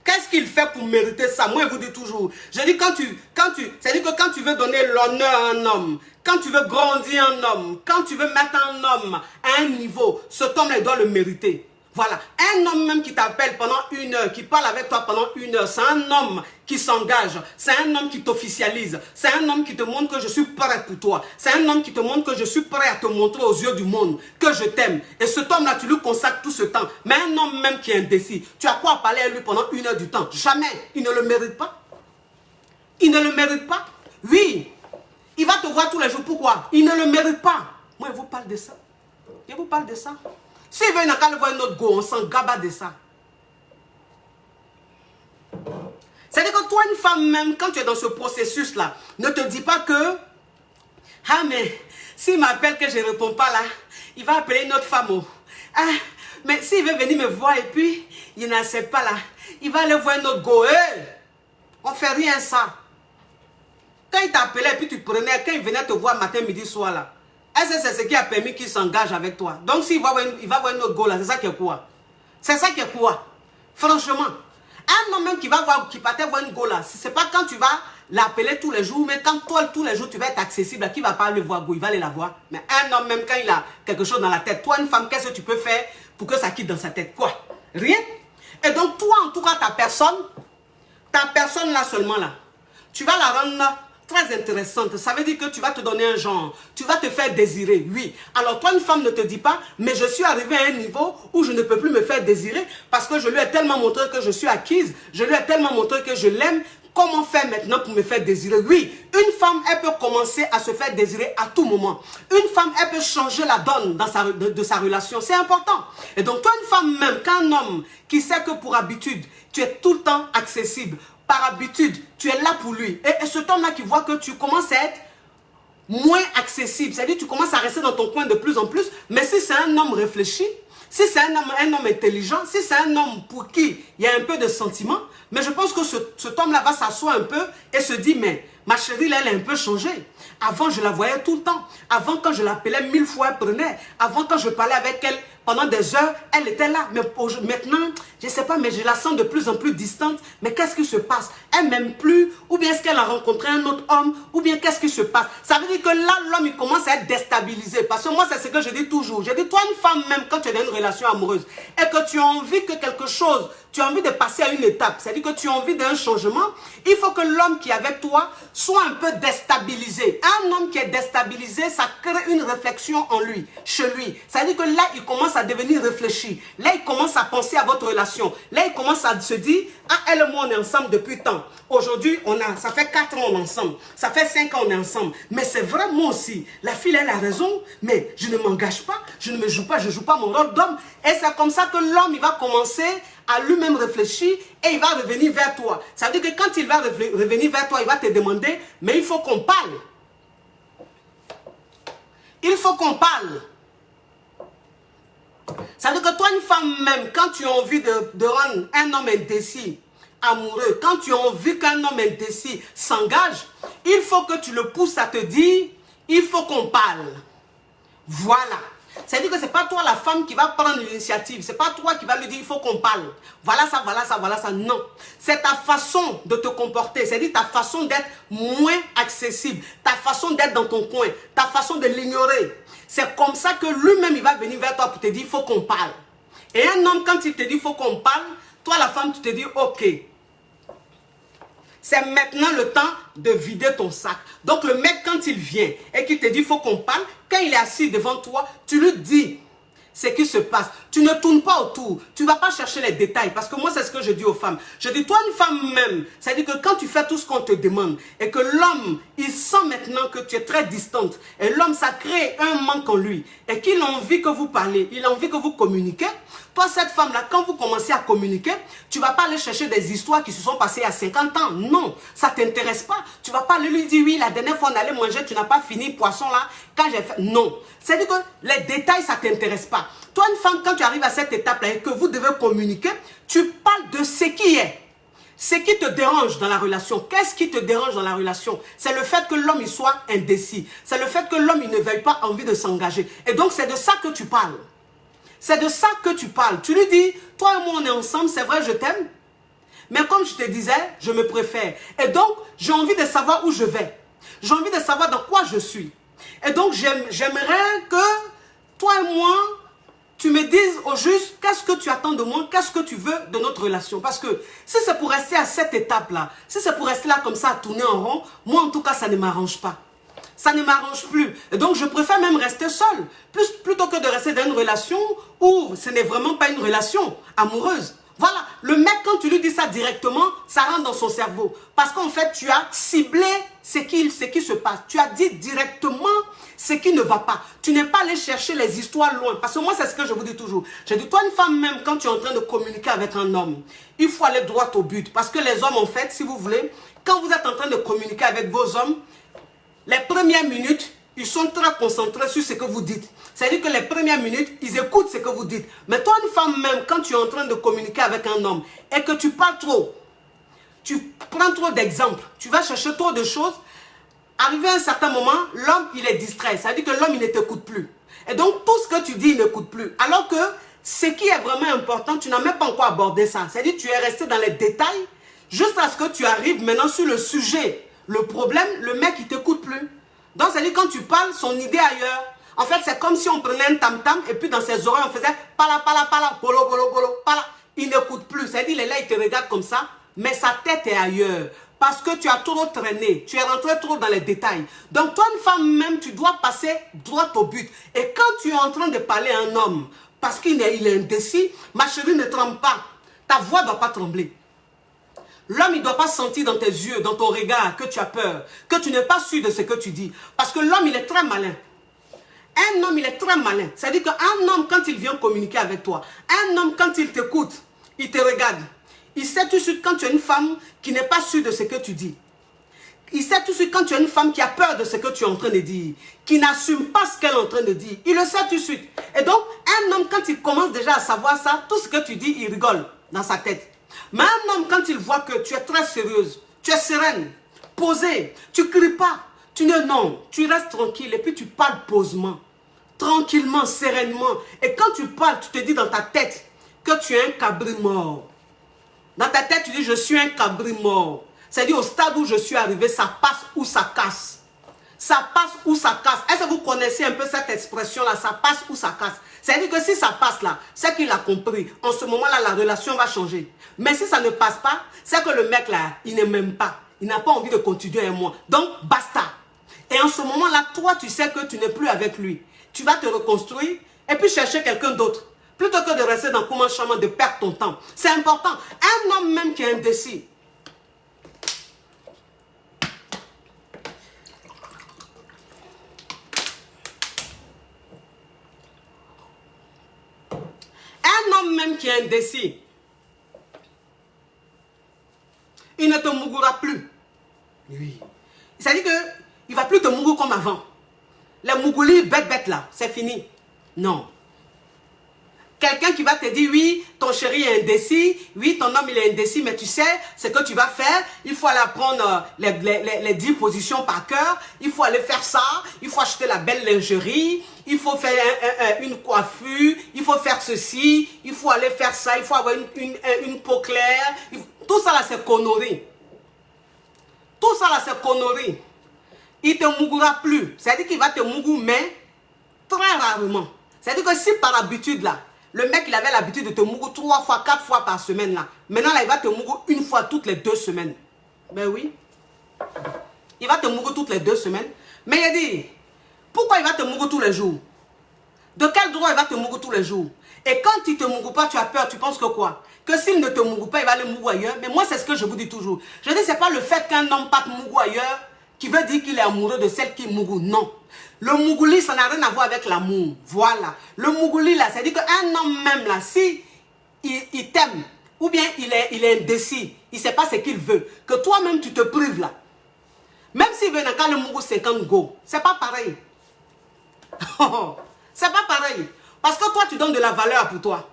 Qu'est-ce qu'il fait pour mériter ça? Moi, je vous dis toujours. Je dis c'est-à-dire que quand tu veux donner l'honneur à un homme, quand tu veux grandir un homme, quand tu veux mettre un homme à un niveau, cet homme-là doit le mériter. Voilà, un homme même qui t'appelle pendant 1 heure, qui parle avec toi pendant 1 heure, c'est un homme qui s'engage, c'est un homme qui t'officialise, c'est un homme qui te montre que je suis prêt pour toi, c'est un homme qui te montre que je suis prêt à te montrer aux yeux du monde que je t'aime. Et cet homme-là, tu lui consacres tout ce temps. Mais un homme même qui est indécis, tu as quoi à parler à lui pendant 1 heure du temps? Jamais, il ne le mérite pas. Il ne le mérite pas. Oui, il va te voir tous les jours. Pourquoi? Il ne le mérite pas. Moi, je vous parle de ça. Je vous parle de ça. S'il veut, il n'a qu'à le voir une autre go, on s'en gaba de ça. C'est-à-dire que toi, une femme même, quand tu es dans ce processus-là, ne te dis pas que, ah mais, s'il m'appelle que je ne réponds pas là, il va appeler une autre femme. Oh. Ah, mais s'il veut venir me voir et puis, il n'accepte pas là, il va aller voir une autre go. Hey, on ne fait rien ça. Quand il t'appelait et puis tu prenais, quand il venait te voir matin, midi, soir là, est-ce que c'est ce qui a permis qu'il s'engage avec toi? Donc s'il va voir une autre go là, c'est ça qui est quoi? C'est ça qui est quoi? Franchement, un homme même qui partait voir une go là, c'est pas quand tu vas l'appeler tous les jours, mais quand toi tous les jours tu vas être accessible, qui va pas le voir go, il va aller la voir. Mais un homme même quand il a quelque chose dans la tête, toi une femme, qu'est-ce que tu peux faire pour que ça quitte dans sa tête? Quoi? Rien. Et donc toi en tout cas ta personne là seulement là, tu vas la rendre très intéressante. Ça veut dire que tu vas te donner un genre. Tu vas te faire désirer, oui. Alors toi, une femme ne te dit pas, mais je suis arrivée à un niveau où je ne peux plus me faire désirer parce que je lui ai tellement montré que je suis acquise. Je lui ai tellement montré que je l'aime. Comment faire maintenant pour me faire désirer? Oui, une femme, elle peut commencer à se faire désirer à tout moment. Une femme, elle peut changer la donne de sa relation. C'est important. Et donc, toi, une femme même, qu'un homme qui sait que pour habitude, tu es tout le temps accessible, par habitude, tu es là pour lui. Et cet homme-là qui voit que tu commences à être moins accessible, c'est-à-dire tu commences à rester dans ton coin de plus en plus, mais si c'est un homme réfléchi, si c'est un homme intelligent, si c'est un homme pour qui il y a un peu de sentiment, mais je pense que cet homme-là va s'asseoir un peu et se dire, mais ma chérie, là, elle a un peu changé. Avant, je la voyais tout le temps. Avant, quand je l'appelais 1000 fois, elle prenait. Avant, quand je parlais avec elle pendant des heures, elle était là. Mais maintenant, je ne sais pas, mais je la sens de plus en plus distante. Mais qu'est-ce qui se passe? Elle ne m'aime plus? Ou bien est-ce qu'elle a rencontré un autre homme? Ou bien qu'est-ce qui se passe? Ça veut dire que là, l'homme, il commence à être déstabilisé. Parce que moi, c'est ce que je dis toujours. Je dis, toi, une femme, même quand tu es dans une relation amoureuse, et que tu as envie que quelque chose, tu as envie de passer à une étape, c'est-à-dire que tu as envie d'un changement, il faut que l'homme qui est avec toi soit un peu déstabilisé. Un homme qui est déstabilisé, ça crée une réflexion en lui, chez lui. C'est-à-dire que là, il commence à devenir réfléchi. Là, il commence à penser à votre relation. Là, il commence à se dire, ah, elle et moi, on est ensemble depuis tant. Aujourd'hui, ça fait 4 ans, on est ensemble. Ça fait 5 ans, on est ensemble. Mais c'est vrai, moi aussi. La fille, elle a raison, mais je ne m'engage pas. Je ne me joue pas, je ne joue pas mon rôle d'homme. Et c'est comme ça que l'homme, il va commencer à lui-même réfléchir et il va revenir vers toi. Ça veut dire que quand il va revenir vers toi, il va te demander, mais il faut qu'on parle. Il faut qu'on parle. Ça veut dire que toi, une femme même, quand tu as envie de rendre un homme indécis, amoureux, quand tu as envie qu'un homme indécis s'engage, il faut que tu le pousses à te dire, il faut qu'on parle. Voilà. C'est-à-dire que ce n'est pas toi la femme qui va prendre l'initiative. Ce n'est pas toi qui va lui dire il faut qu'on parle. Voilà ça, voilà ça, voilà ça. Non. C'est ta façon de te comporter. C'est-à-dire ta façon d'être moins accessible. Ta façon d'être dans ton coin. Ta façon de l'ignorer. C'est comme ça que lui-même il va venir vers toi pour te dire il faut qu'on parle. Et un homme quand il te dit il faut qu'on parle, toi la femme tu te dis ok. C'est maintenant le temps de vider ton sac. Donc le mec quand il vient et qu'il te dit il faut qu'on parle, quand il est assis devant toi, tu lui dis ce qui se passe. Tu ne tournes pas autour. Tu ne vas pas chercher les détails. Parce que moi, c'est ce que je dis aux femmes. Je dis, toi, une femme même, c'est-à-dire que quand tu fais tout ce qu'on te demande et que l'homme, il sent maintenant que tu es très distante et l'homme, ça crée un manque en lui et qu'il a envie que vous parlez, il a envie que vous communiquez. Toi, cette femme-là, quand vous commencez à communiquer, tu ne vas pas aller chercher des histoires qui se sont passées il y a 50 ans. Non, ça ne t'intéresse pas. Tu ne vas pas aller lui dire, oui, la dernière fois on allait manger, tu n'as pas fini le poisson là, quand j'ai fait... Non. C'est-à-dire que les détails, ça ne t'intéresse pas. Toi, une femme, quand tu arrives à cette étape-là et que vous devez communiquer, tu parles de ce qui est. Ce qui te dérange dans la relation. Qu'est-ce qui te dérange dans la relation? C'est le fait que l'homme il soit indécis. C'est le fait que l'homme il ne veuille pas envie de s'engager. Et donc, c'est de ça que tu parles. C'est de ça que tu parles. Tu lui dis, toi et moi, on est ensemble, c'est vrai, je t'aime. Mais comme je te disais, je me préfère. Et donc, j'ai envie de savoir où je vais. J'ai envie de savoir dans quoi je suis. Et donc, j'aimerais que toi et moi, tu me dises au juste, qu'est-ce que tu attends de moi, qu'est-ce que tu veux de notre relation. Parce que si c'est pour rester à cette étape-là, si c'est pour rester là comme ça, à tourner en rond, moi en tout cas, ça ne m'arrange pas. Ça ne m'arrange plus. Et donc, je préfère même rester seule, plutôt que de rester dans une relation où ce n'est vraiment pas une relation amoureuse. Voilà, le mec, quand tu lui dis ça directement, ça rentre dans son cerveau. Parce qu'en fait, tu as ciblé ce qui se passe. Tu as dit directement ce qui ne va pas. Tu n'es pas allé chercher les histoires loin. Parce que moi, c'est ce que je vous dis toujours. Je dis, toi, une femme même, quand tu es en train de communiquer avec un homme, il faut aller droit au but. Parce que les hommes, en fait, si vous voulez, quand vous êtes en train de communiquer avec vos hommes, les premières minutes, ils sont très concentrés sur ce que vous dites. C'est-à-dire que les premières minutes, ils écoutent ce que vous dites. Mais toi, une femme même, quand tu es en train de communiquer avec un homme et que tu parles trop, tu prends trop d'exemples, tu vas chercher trop de choses, arrivé à un certain moment, l'homme, il est distrait. C'est-à-dire que l'homme, il ne t'écoute plus. Et donc, tout ce que tu dis, il n'écoute plus. Alors que ce qui est vraiment important, tu n'as même pas encore abordé ça. C'est-à-dire que tu es resté dans les détails jusqu'à ce que tu arrives maintenant sur le sujet. Le problème, le mec, il ne t'écoute plus. Donc, c'est-à-dire quand tu parles, son idée ailleurs. En fait, c'est comme si on prenait un tam-tam et puis dans ses oreilles, on faisait pala, pala, pala, bolo, bolo, bolo, pala. Il n'écoute plus. C'est-à-dire, il est là, il te regarde comme ça, mais sa tête est ailleurs. Parce que tu as trop traîné, tu es rentré trop dans les détails. Donc toi, une femme même, tu dois passer droit au but. Et quand tu es en train de parler à un homme, parce qu'il est indécis, ma chérie, ne tremble pas. Ta voix ne doit pas trembler. L'homme, il ne doit pas sentir dans tes yeux, dans ton regard, que tu as peur, que tu n'es pas sûr de ce que tu dis. Parce que l'homme, il est très malin. Un homme, il est très malin. C'est-à-dire qu'un homme, quand il vient communiquer avec toi, un homme, quand il t'écoute, il te regarde. Il sait tout de suite quand tu es une femme qui n'est pas sûre de ce que tu dis. Il sait tout de suite quand tu es une femme qui a peur de ce que tu es en train de dire, qui n'assume pas ce qu'elle est en train de dire. Il le sait tout de suite. Et donc, un homme, quand il commence déjà à savoir ça, tout ce que tu dis, il rigole dans sa tête. Mais un homme, quand il voit que tu es très sérieuse, tu es sereine, posée, tu ne cries pas, non, tu restes tranquille et puis tu parles posément, tranquillement, sereinement. Et quand tu parles, tu te dis dans ta tête que tu es un cabri mort. Dans ta tête, tu dis, je suis un cabri mort. C'est-à-dire, au stade où je suis arrivé, ça passe ou ça casse. Ça passe ou ça casse. Est-ce que vous connaissez un peu cette expression-là, ça passe ou ça casse? C'est-à-dire que si ça passe là, c'est qu'il a compris. En ce moment-là, la relation va changer. Mais si ça ne passe pas, c'est que le mec là, il ne m'aime pas. Il n'a pas envie de continuer avec moi. Donc, basta. Et en ce moment-là, toi, tu sais que tu n'es plus avec lui. Tu vas te reconstruire et puis chercher quelqu'un d'autre. Plutôt que de rester dans comment chemin, de perdre ton temps. C'est important. Un homme même qui est indécis. Un homme même qui est indécis. Il ne te mougoura plus. Oui. C'est-à-dire qu'il ne va plus te mougour comme avant. Les mougoulis bêtes là, c'est fini. Non. Quelqu'un qui va te dire, oui, ton chéri est indécis, oui, ton homme il est indécis, mais tu sais ce que tu vas faire, il faut aller apprendre les 10 positions par cœur, il faut aller faire ça, il faut acheter la belle lingerie, il faut faire une coiffure, il faut faire ceci, il faut aller faire ça, il faut avoir une peau claire, tout ça là c'est connerie. Tout ça là c'est connerie. Il ne te mougoura plus, c'est-à-dire qu'il va te mougou, mais très rarement. C'est-à-dire que si par habitude là, le mec, il avait l'habitude de te mougou 3 fois, 4 fois par semaine là. Maintenant, là, il va te mougou une fois toutes les 2 semaines. Ben oui. Il va te mougou toutes les 2 semaines. Mais il a dit, pourquoi il va te mougou tous les jours? De quel droit il va te mougou tous les jours? Et quand il ne te mougou pas, tu as peur, tu penses que quoi? Que s'il ne te mougou pas, il va aller mougou ailleurs. Mais moi, c'est ce que je vous dis toujours. Je dis, ce n'est pas le fait qu'un homme parte mougou ailleurs qui veut dire qu'il est amoureux de celle qui mougou. Non. Le mougouli, ça n'a rien à voir avec l'amour. Voilà. Le mougouli, là, c'est-à-dire qu'un homme même, là, si il t'aime, ou bien il est indécis, il ne sait pas ce qu'il veut, que toi-même, tu te prives, là. Même s'il veut quand le mougou 50 go, c'est pas pareil. C'est pas pareil. Parce que toi, tu donnes de la valeur pour toi.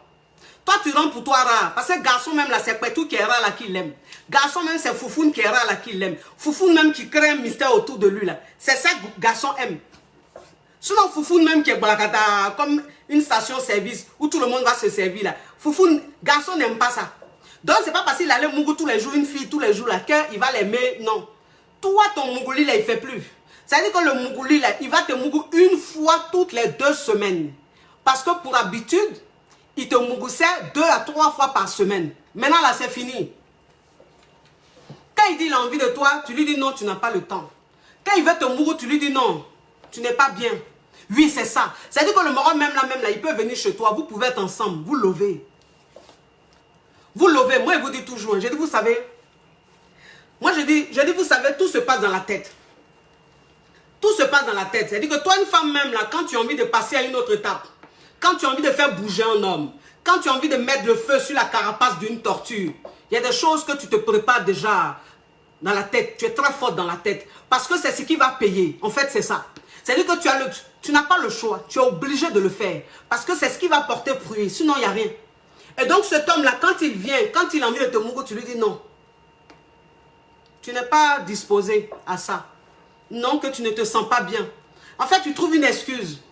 Toi, tu rends pour toi rare. Parce que garçon même, là, c'est Pétou qui est rare, là, qui l'aime. Garçon même, c'est Foufoune qui est rare, là, qui l'aime. Foufoune même qui crée un mystère autour de lui, là. C'est ça que garçon aime. Sinon, Foufoune même qui est Balakata, comme une station-service où tout le monde va se servir, là. Foufoune, garçon n'aime pas ça. Donc, c'est pas parce qu'il allait mougou tous les jours, une fille tous les jours, là, qu'il va l'aimer. Non. Toi, ton mougouli, là, il fait plus. C'est-à-dire que le mougouli, là, il va te mougou une fois toutes les 2 semaines. Parce que pour habitude, il te mougoussait 2 à 3 fois par semaine. Maintenant, là, c'est fini. Quand il dit qu'il a envie de toi, tu lui dis non, tu n'as pas le temps. Quand il veut te mougou, tu lui dis non, tu n'es pas bien. Oui, c'est ça. C'est-à-dire que le mort même là, il peut venir chez toi, vous pouvez être ensemble, vous levez. Vous levez, moi, je vous dis toujours, je dis, vous savez, moi, je dis, vous savez, tout se passe dans la tête. Tout se passe dans la tête. C'est-à-dire que toi, une femme même, là, quand tu as envie de passer à une autre étape, quand tu as envie de faire bouger un homme, quand tu as envie de mettre le feu sur la carapace d'une tortue, il y a des choses que tu te prépares déjà dans la tête. Tu es très forte dans la tête. Parce que c'est ce qui va payer. En fait, c'est ça. C'est-à-dire que tu n'as pas le choix. Tu es obligé de le faire. Parce que c'est ce qui va porter fruit. Sinon, il n'y a rien. Et donc, cet homme-là, quand il vient, quand il a envie de te mourir, tu lui dis non. Tu n'es pas disposé à ça. Non, que tu ne te sens pas bien. En fait, tu trouves une excuse.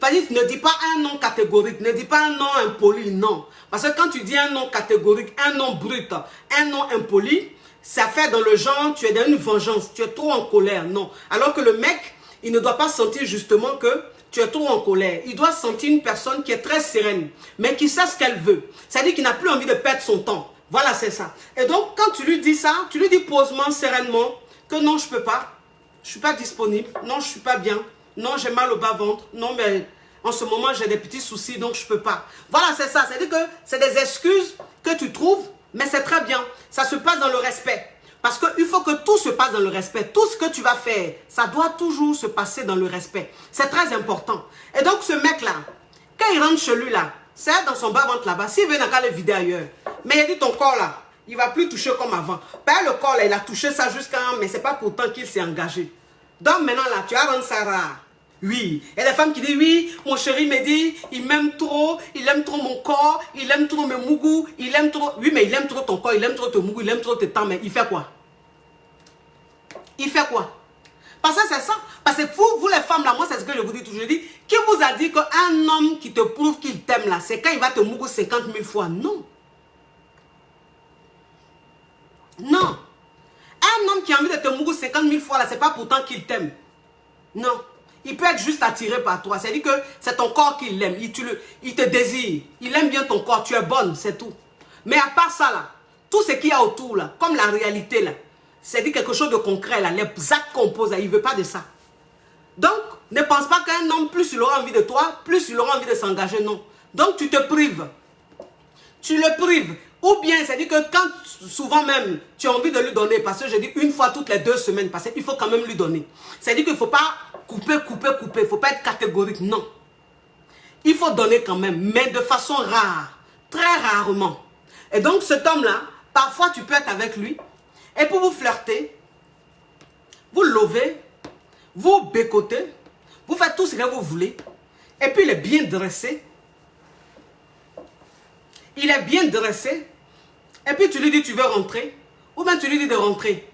Ne dis pas un nom catégorique, ne dis pas un nom impoli, non. Parce que quand tu dis un nom catégorique, un nom brut, un nom impoli, ça fait dans le genre, tu es dans une vengeance, tu es trop en colère, non. Alors que le mec, il ne doit pas sentir justement que tu es trop en colère. Il doit sentir une personne qui est très sereine, mais qui sait ce qu'elle veut. C'est-à-dire qu'il n'a plus envie de perdre son temps. Voilà, c'est ça. Et donc, quand tu lui dis ça, tu lui dis posément, sereinement, que non, je ne peux pas. Je ne suis pas disponible. Non, je ne suis pas bien. Non, j'ai mal au bas-ventre. Non, mais en ce moment, j'ai des petits soucis, donc je ne peux pas. Voilà, c'est ça. C'est-à-dire que c'est des excuses que tu trouves, mais c'est très bien. Ça se passe dans le respect. Parce qu'il faut que tout se passe dans le respect. Tout ce que tu vas faire, ça doit toujours se passer dans le respect. C'est très important. Et donc, ce mec-là, quand il rentre chez lui, là, c'est dans son bas-ventre là-bas. S'il veut, il n'a qu'à le vider ailleurs. Mais il dit ton corps là, il ne va plus toucher comme avant. Ben, le corps là, il a touché ça jusqu'à un, mais ce n'est pas pourtant qu'il s'est engagé. Donc maintenant là, tu as rendu ça rare. Oui. Et les femmes qui disent oui, mon chéri me dit, il m'aime trop mon corps, il aime trop mes mougous, il aime trop. Oui, mais il aime trop ton corps, il aime trop tes mougous, il aime trop tes temps, mais il fait quoi? Il fait quoi? Parce que c'est ça. Parce que vous les femmes là, moi c'est ce que je vous dis toujours. Je dis, qui vous a dit qu'un homme qui te prouve qu'il t'aime là, c'est quand il va te mougou 50 000 fois? Non. Non. Un homme qui a envie de te mougou 50 000 fois là, c'est pas pourtant qu'il t'aime. Non. Il peut être juste attiré par toi. C'est-à-dire que c'est ton corps qu'il aime. Il te désire. Il aime bien ton corps. Tu es bonne, c'est tout. Mais à part ça là, tout ce qu'il y a autour là, comme la réalité là, c'est-à-dire quelque chose de concret là, les actes qu'on pose là, il ne veut pas de ça. Donc, ne pense pas qu'un homme, plus il aura envie de toi, plus il aura envie de s'engager, non. Donc, tu te prives. Tu le prives. Ou bien, c'est-à-dire que quand, souvent même, tu as envie de lui donner, parce que je dis une fois toutes les 2 semaines, parce qu'il faut quand même lui donner. C'est-à-dire qu'il ne faut pas couper. Il ne faut pas être catégorique, non. Il faut donner quand même, mais de façon rare. Très rarement. Et donc, cet homme-là, parfois, tu peux être avec lui, et pour vous flirter, vous lovez, vous bécotez, vous faites tout ce que vous voulez, et puis il est bien dressé. Il est bien dressé, et puis tu lui dis tu veux rentrer, ou bien tu lui dis de rentrer.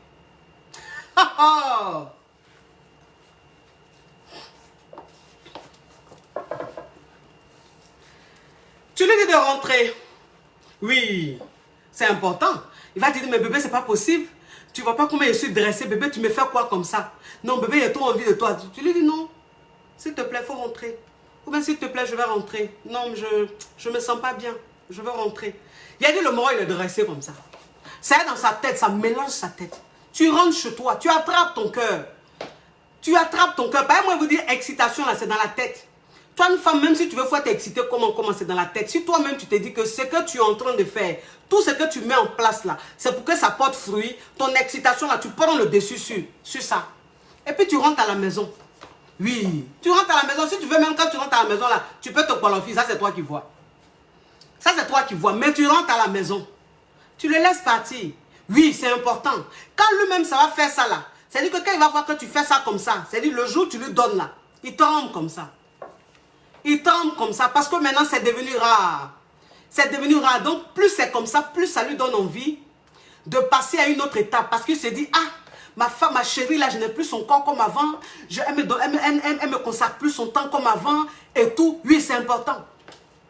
Tu lui dis de rentrer. Oui, c'est important. Il va te dire, mais bébé, c'est pas possible. Tu vois pas comment je suis dressé, bébé, tu me fais quoi comme ça? Non, bébé, j'ai trop envie de toi. Tu lui dis non. S'il te plaît, il faut rentrer. Ou bien s'il te plaît, je vais rentrer. Non, je me sens pas bien. Je veux rentrer. Il a dit le moment, il est dressé comme ça. Ça est dans sa tête, ça mélange sa tête. Tu rentres chez toi, tu attrapes ton cœur. Tu attrapes ton cœur. Pas moi vous dire excitation là, c'est dans la tête. Toi, une femme, même si tu veux faut t'exciter, comment c'est dans la tête. Si toi-même tu te dis que ce que tu es en train de faire, tout ce que tu mets en place là, c'est pour que ça porte fruit, ton excitation là, tu prends le dessus sur ça. Et puis tu rentres à la maison. Oui, tu rentres à la maison. Si tu veux, même quand tu rentres à la maison là, tu peux te qualifier. Ça, c'est toi qui vois. Ça, c'est toi qui vois. Mais tu rentres à la maison. Tu le laisses partir. Oui, c'est important. Quand lui-même, ça va faire ça là, c'est-à-dire que quand il va voir que tu fais ça comme ça, c'est-à-dire le jour où tu lui donnes là, il tombe comme ça. Il tombe comme ça parce que maintenant, c'est devenu rare. C'est devenu rare. Donc, plus c'est comme ça, plus ça lui donne envie de passer à une autre étape. Parce qu'il se dit, ah, ma femme, ma chérie, là, je n'ai plus son corps comme avant. Elle me consacre plus son temps comme avant et tout. Oui, c'est important.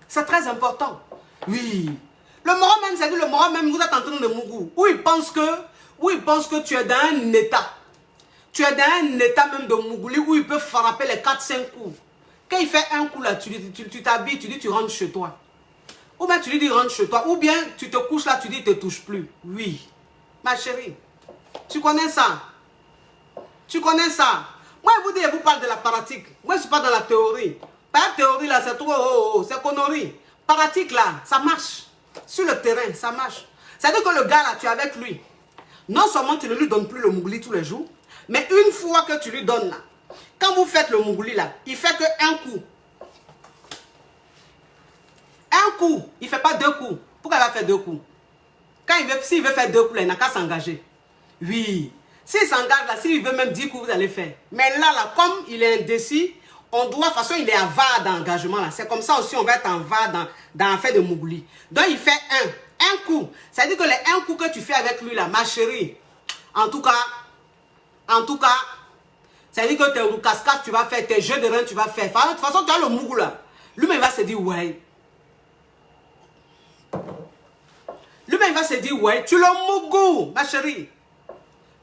C'est très important. Oui. Le moral même, c'est-à-dire le moral même, vous êtes en train de mougou. Où il pense que tu es dans un état. Tu es dans un état même de mougouli où il peut frapper les 4-5 coups. Quand il fait un coup là, tu t'habilles, tu dis tu rentres chez toi. Ou bien tu lui dis rentre chez toi. Ou bien tu te couches là, tu dis ne te touche plus. Oui. Ma chérie, tu connais ça. Tu connais ça. Moi, je vous parle de la pratique. Moi, je ne suis pas dans la théorie. Pas la théorie là, c'est trop, c'est connerie. Pratique là, ça marche. Sur le terrain, ça marche. C'est-à-dire que le gars là, tu es avec lui. Non seulement tu ne lui donnes plus le mougli tous les jours, mais une fois que tu lui donnes là, quand vous faites le mougli là, il fait que un coup. Un coup, il ne fait pas 2 coups. Pourquoi il va faire 2 coups? S'il veut faire 2 coups, là, il n'a qu'à s'engager. Oui. S'il s'engage là, s'il veut même 10 coups, vous allez faire. Mais là, comme il est indécis, on doit, de toute façon, il est en VAR d'engagement là. C'est comme ça aussi, on va être en VAR dans l'affaire de mougli. Donc, il fait un coup. C'est-à-dire que les 1 coup que tu fais avec lui là, ma chérie, en tout cas, c'est-à-dire que tes roucascas, tu vas faire, tes jeux de rein, tu vas faire. De toute façon, tu as le mougou là. Lui-même, il va se dire, ouais. Lui-même, il va se dire, ouais, tu le mougou, ma chérie.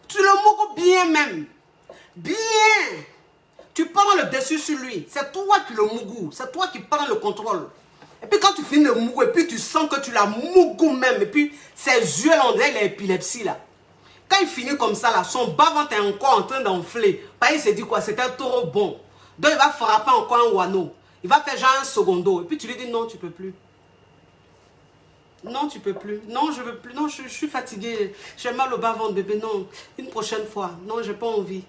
Tu le mougou bien même. Bien. Tu prends le dessus sur lui. C'est toi qui le mougou. C'est toi qui prends le contrôle. Et puis quand tu finis de mou, et puis tu sens que tu la mougou même, et puis ses yeux, là, on dirait qu'il a l'épilepsie, là. Quand il finit comme ça, là, son bas-ventre est encore en train d'enfler. Il s'est dit quoi? C'était trop bon. Donc il va frapper encore un wano. Il va faire genre un secondo. Et puis tu lui dis non, tu peux plus. Non, tu peux plus. Non, je veux plus. Non, je suis fatiguée. J'ai mal au bas-ventre, bébé. Non, une prochaine fois. Non, j'ai pas envie.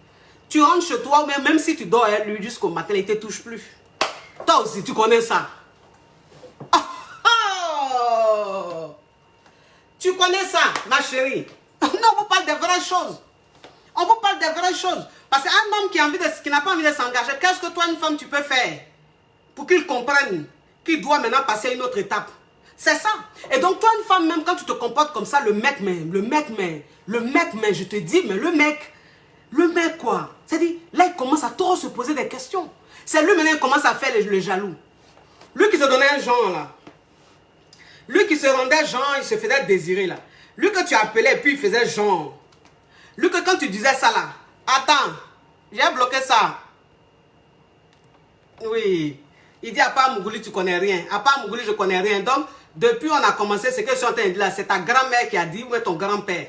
Tu rentres chez toi, même si tu dors avec lui jusqu'au matin, il ne te touche plus. Toi aussi, tu connais ça. Oh! Tu connais ça, ma chérie. Non, on vous parle des vraies choses. On vous parle des vraies choses. Parce qu'un homme qui n'a pas envie de s'engager, qu'est-ce que toi, une femme, tu peux faire pour qu'il comprenne qu'il doit maintenant passer à une autre étape? C'est ça. Et donc, toi, une femme, même quand tu te comportes comme ça, le mec, je te dis, mais le mec quoi? C'est-à-dire, là, il commence à trop se poser des questions. C'est lui, maintenant, il commence à faire le jaloux. Lui qui se donnait un genre, là. Lui qui se rendait genre, il se faisait désirer, là. Lui que tu appelais, et puis il faisait genre. Lui que quand tu disais ça, là, attends, j'ai bloqué ça. Oui. Il dit, à part Mougouli, tu connais rien. À part Mougouli, je connais rien. Donc, depuis on a commencé, ce que je suis en train de dire là, c'est ta grand-mère qui a dit, ou ton grand-père.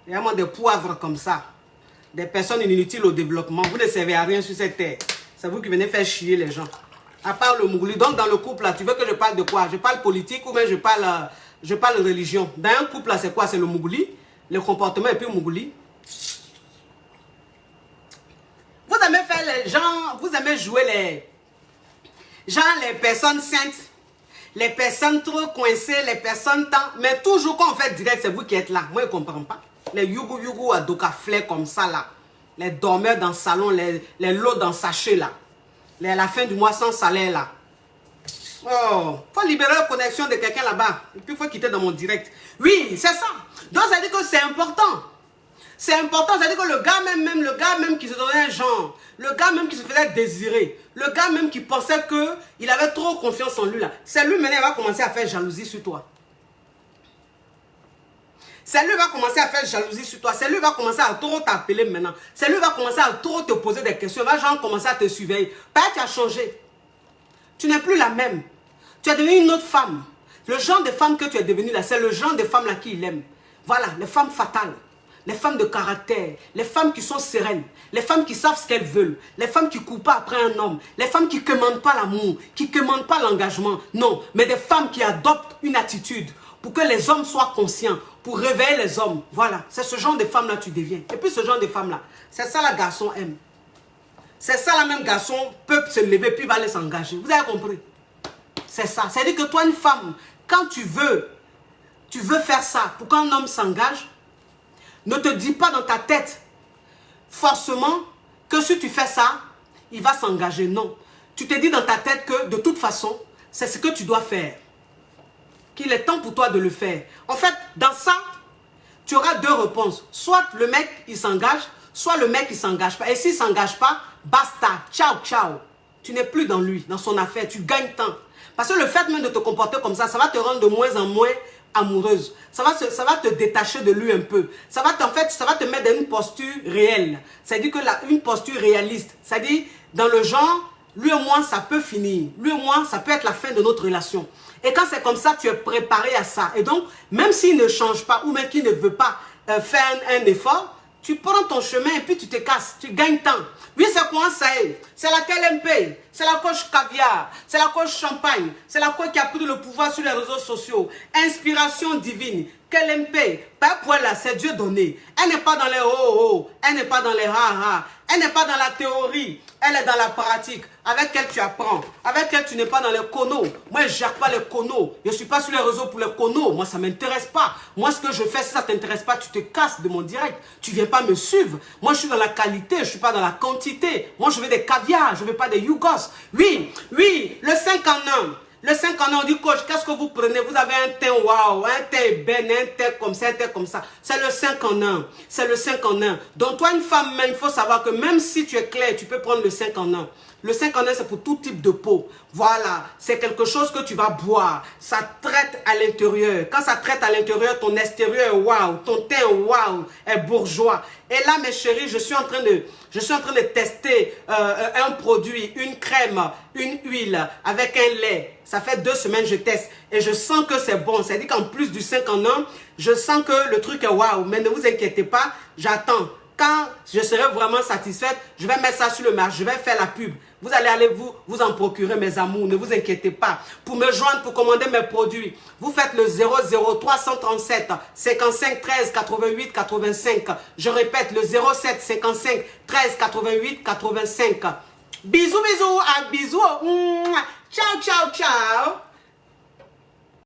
Il y a vraiment des poivres comme ça. Des personnes inutiles au développement. Vous ne servez à rien sur cette terre. C'est vous qui venez faire chier les gens. À part le Mougouli. Donc, dans le couple, là, tu veux que je parle de quoi? Je parle politique ou bien je parle religion. Dans un couple, là, c'est quoi? C'est le Mougouli, le comportement et puis le Mougouli. Vous aimez faire les gens, vous aimez jouer les personnes saintes, les personnes trop coincées, les personnes tant. Mais toujours quand on fait direct, c'est vous qui êtes là. Moi, je ne comprends pas. Les yougou à docaflets comme ça, là. Les dormeurs dans le salon, les lots dans le sachet, là. À la fin du mois sans salaire, là. Oh, il faut libérer la connexion de quelqu'un là-bas. Et puis, il faut quitter dans mon direct. Oui, c'est ça. Donc, ça veut dire que c'est important. C'est important, c'est-à-dire que le gars même qui se donnait un genre, le gars même qui se faisait désirer, le gars même qui pensait qu'il avait trop confiance en lui là, c'est lui maintenant qui va commencer à faire jalousie sur toi. C'est lui qui va commencer à faire jalousie sur toi, c'est lui qui va commencer à trop t'appeler maintenant, c'est lui qui va commencer à trop te poser des questions, il va genre commencer à te surveiller. Parce que tu as changé. Tu n'es plus la même. Tu es devenue une autre femme. Le genre de femme que tu es devenue là, c'est le genre de femme là qu'il aime. Voilà, les femmes fatales. Les femmes de caractère, les femmes qui sont sereines, les femmes qui savent ce qu'elles veulent, les femmes qui ne courent pas après un homme, les femmes qui ne commandent pas l'amour, qui ne commandent pas l'engagement. Non, mais des femmes qui adoptent une attitude pour que les hommes soient conscients, pour réveiller les hommes. Voilà, c'est ce genre de femme-là que tu deviens. Et puis ce genre de femme-là, c'est ça la garçon aime. C'est ça la même garçon peut se lever puis va aller s'engager. Vous avez compris? C'est ça. C'est-à-dire que toi, une femme, quand tu veux faire ça pour qu'un homme s'engage, ne te dis pas dans ta tête, forcément, que si tu fais ça, il va s'engager. Non. Tu te dis dans ta tête que, de toute façon, c'est ce que tu dois faire. Qu'il est temps pour toi de le faire. En fait, dans ça, tu auras deux réponses. Soit le mec, il s'engage, soit le mec, il ne s'engage pas. Et s'il ne s'engage pas, basta, ciao, ciao. Tu n'es plus dans lui, dans son affaire, tu gagnes temps. Parce que le fait même de te comporter comme ça va te rendre de moins en moins amoureuse. Ça va te détacher de lui un peu. Ça va te mettre dans une posture réelle. C'est-à-dire que une posture réaliste. C'est-à-dire, dans le genre, lui et moi, ça peut finir. Lui et moi, ça peut être la fin de notre relation. Et quand c'est comme ça, tu es préparé à ça. Et donc, même s'il ne change pas, ou même qu'il ne veut pas faire un effort, tu prends ton chemin et puis tu te casses. Tu gagnes temps. Oui, c'est quoi ça? C'est la KLMP, c'est la coach caviar, c'est la coach champagne, c'est la coach qui a pris le pouvoir sur les réseaux sociaux. Inspiration divine. KLMP, pas pour là, c'est Dieu donné. Elle n'est pas dans les oh-oh, elle n'est pas dans les ha-ha, elle n'est pas dans la théorie, elle est dans la pratique. Avec elle tu apprends, avec elle tu n'es pas dans les conos. Moi je ne gère pas les conos, je ne suis pas sur les réseaux pour les conos. Moi ça ne m'intéresse pas. Moi ce que je fais, si ça ne t'intéresse pas, tu te casses de mon direct. Tu ne viens pas me suivre. Moi je suis dans la qualité, je ne suis pas dans la quantité. Moi je veux des caviars, je ne veux pas des yougos. Oui, le 5 en 1. Le 5 en 1, on dit, coach, qu'est-ce que vous prenez? Vous avez un teint waouh, un teint ébène, un teint comme ça, un teint comme ça. C'est le 5 en 1. C'est le 5 en 1. Donc, toi, une femme, même, il faut savoir que même si tu es clair, tu peux prendre le 5 en 1. Le 5 en 1, c'est pour tout type de peau. Voilà, c'est quelque chose que tu vas boire. Ça traite à l'intérieur. Quand ça traite à l'intérieur, ton extérieur est waouh, ton teint waouh, est bourgeois. Et là, mes chéris, je suis en train de tester un produit, une crème, une huile avec un lait. Ça fait 2 semaines que je teste et je sens que c'est bon. C'est-à-dire qu'en plus du 5 en 1, je sens que le truc est waouh. Mais ne vous inquiétez pas, j'attends. Quand je serai vraiment satisfaite, je vais mettre ça sur le marché, je vais faire la pub. Vous allez aller vous en procurer, mes amours, ne vous inquiétez pas. Pour me joindre, pour commander mes produits, vous faites le 00337 55 13 88 85. Je répète, le 07 55 13 88 85. Bisous, bisous, à bisous. Ciao, ciao, ciao.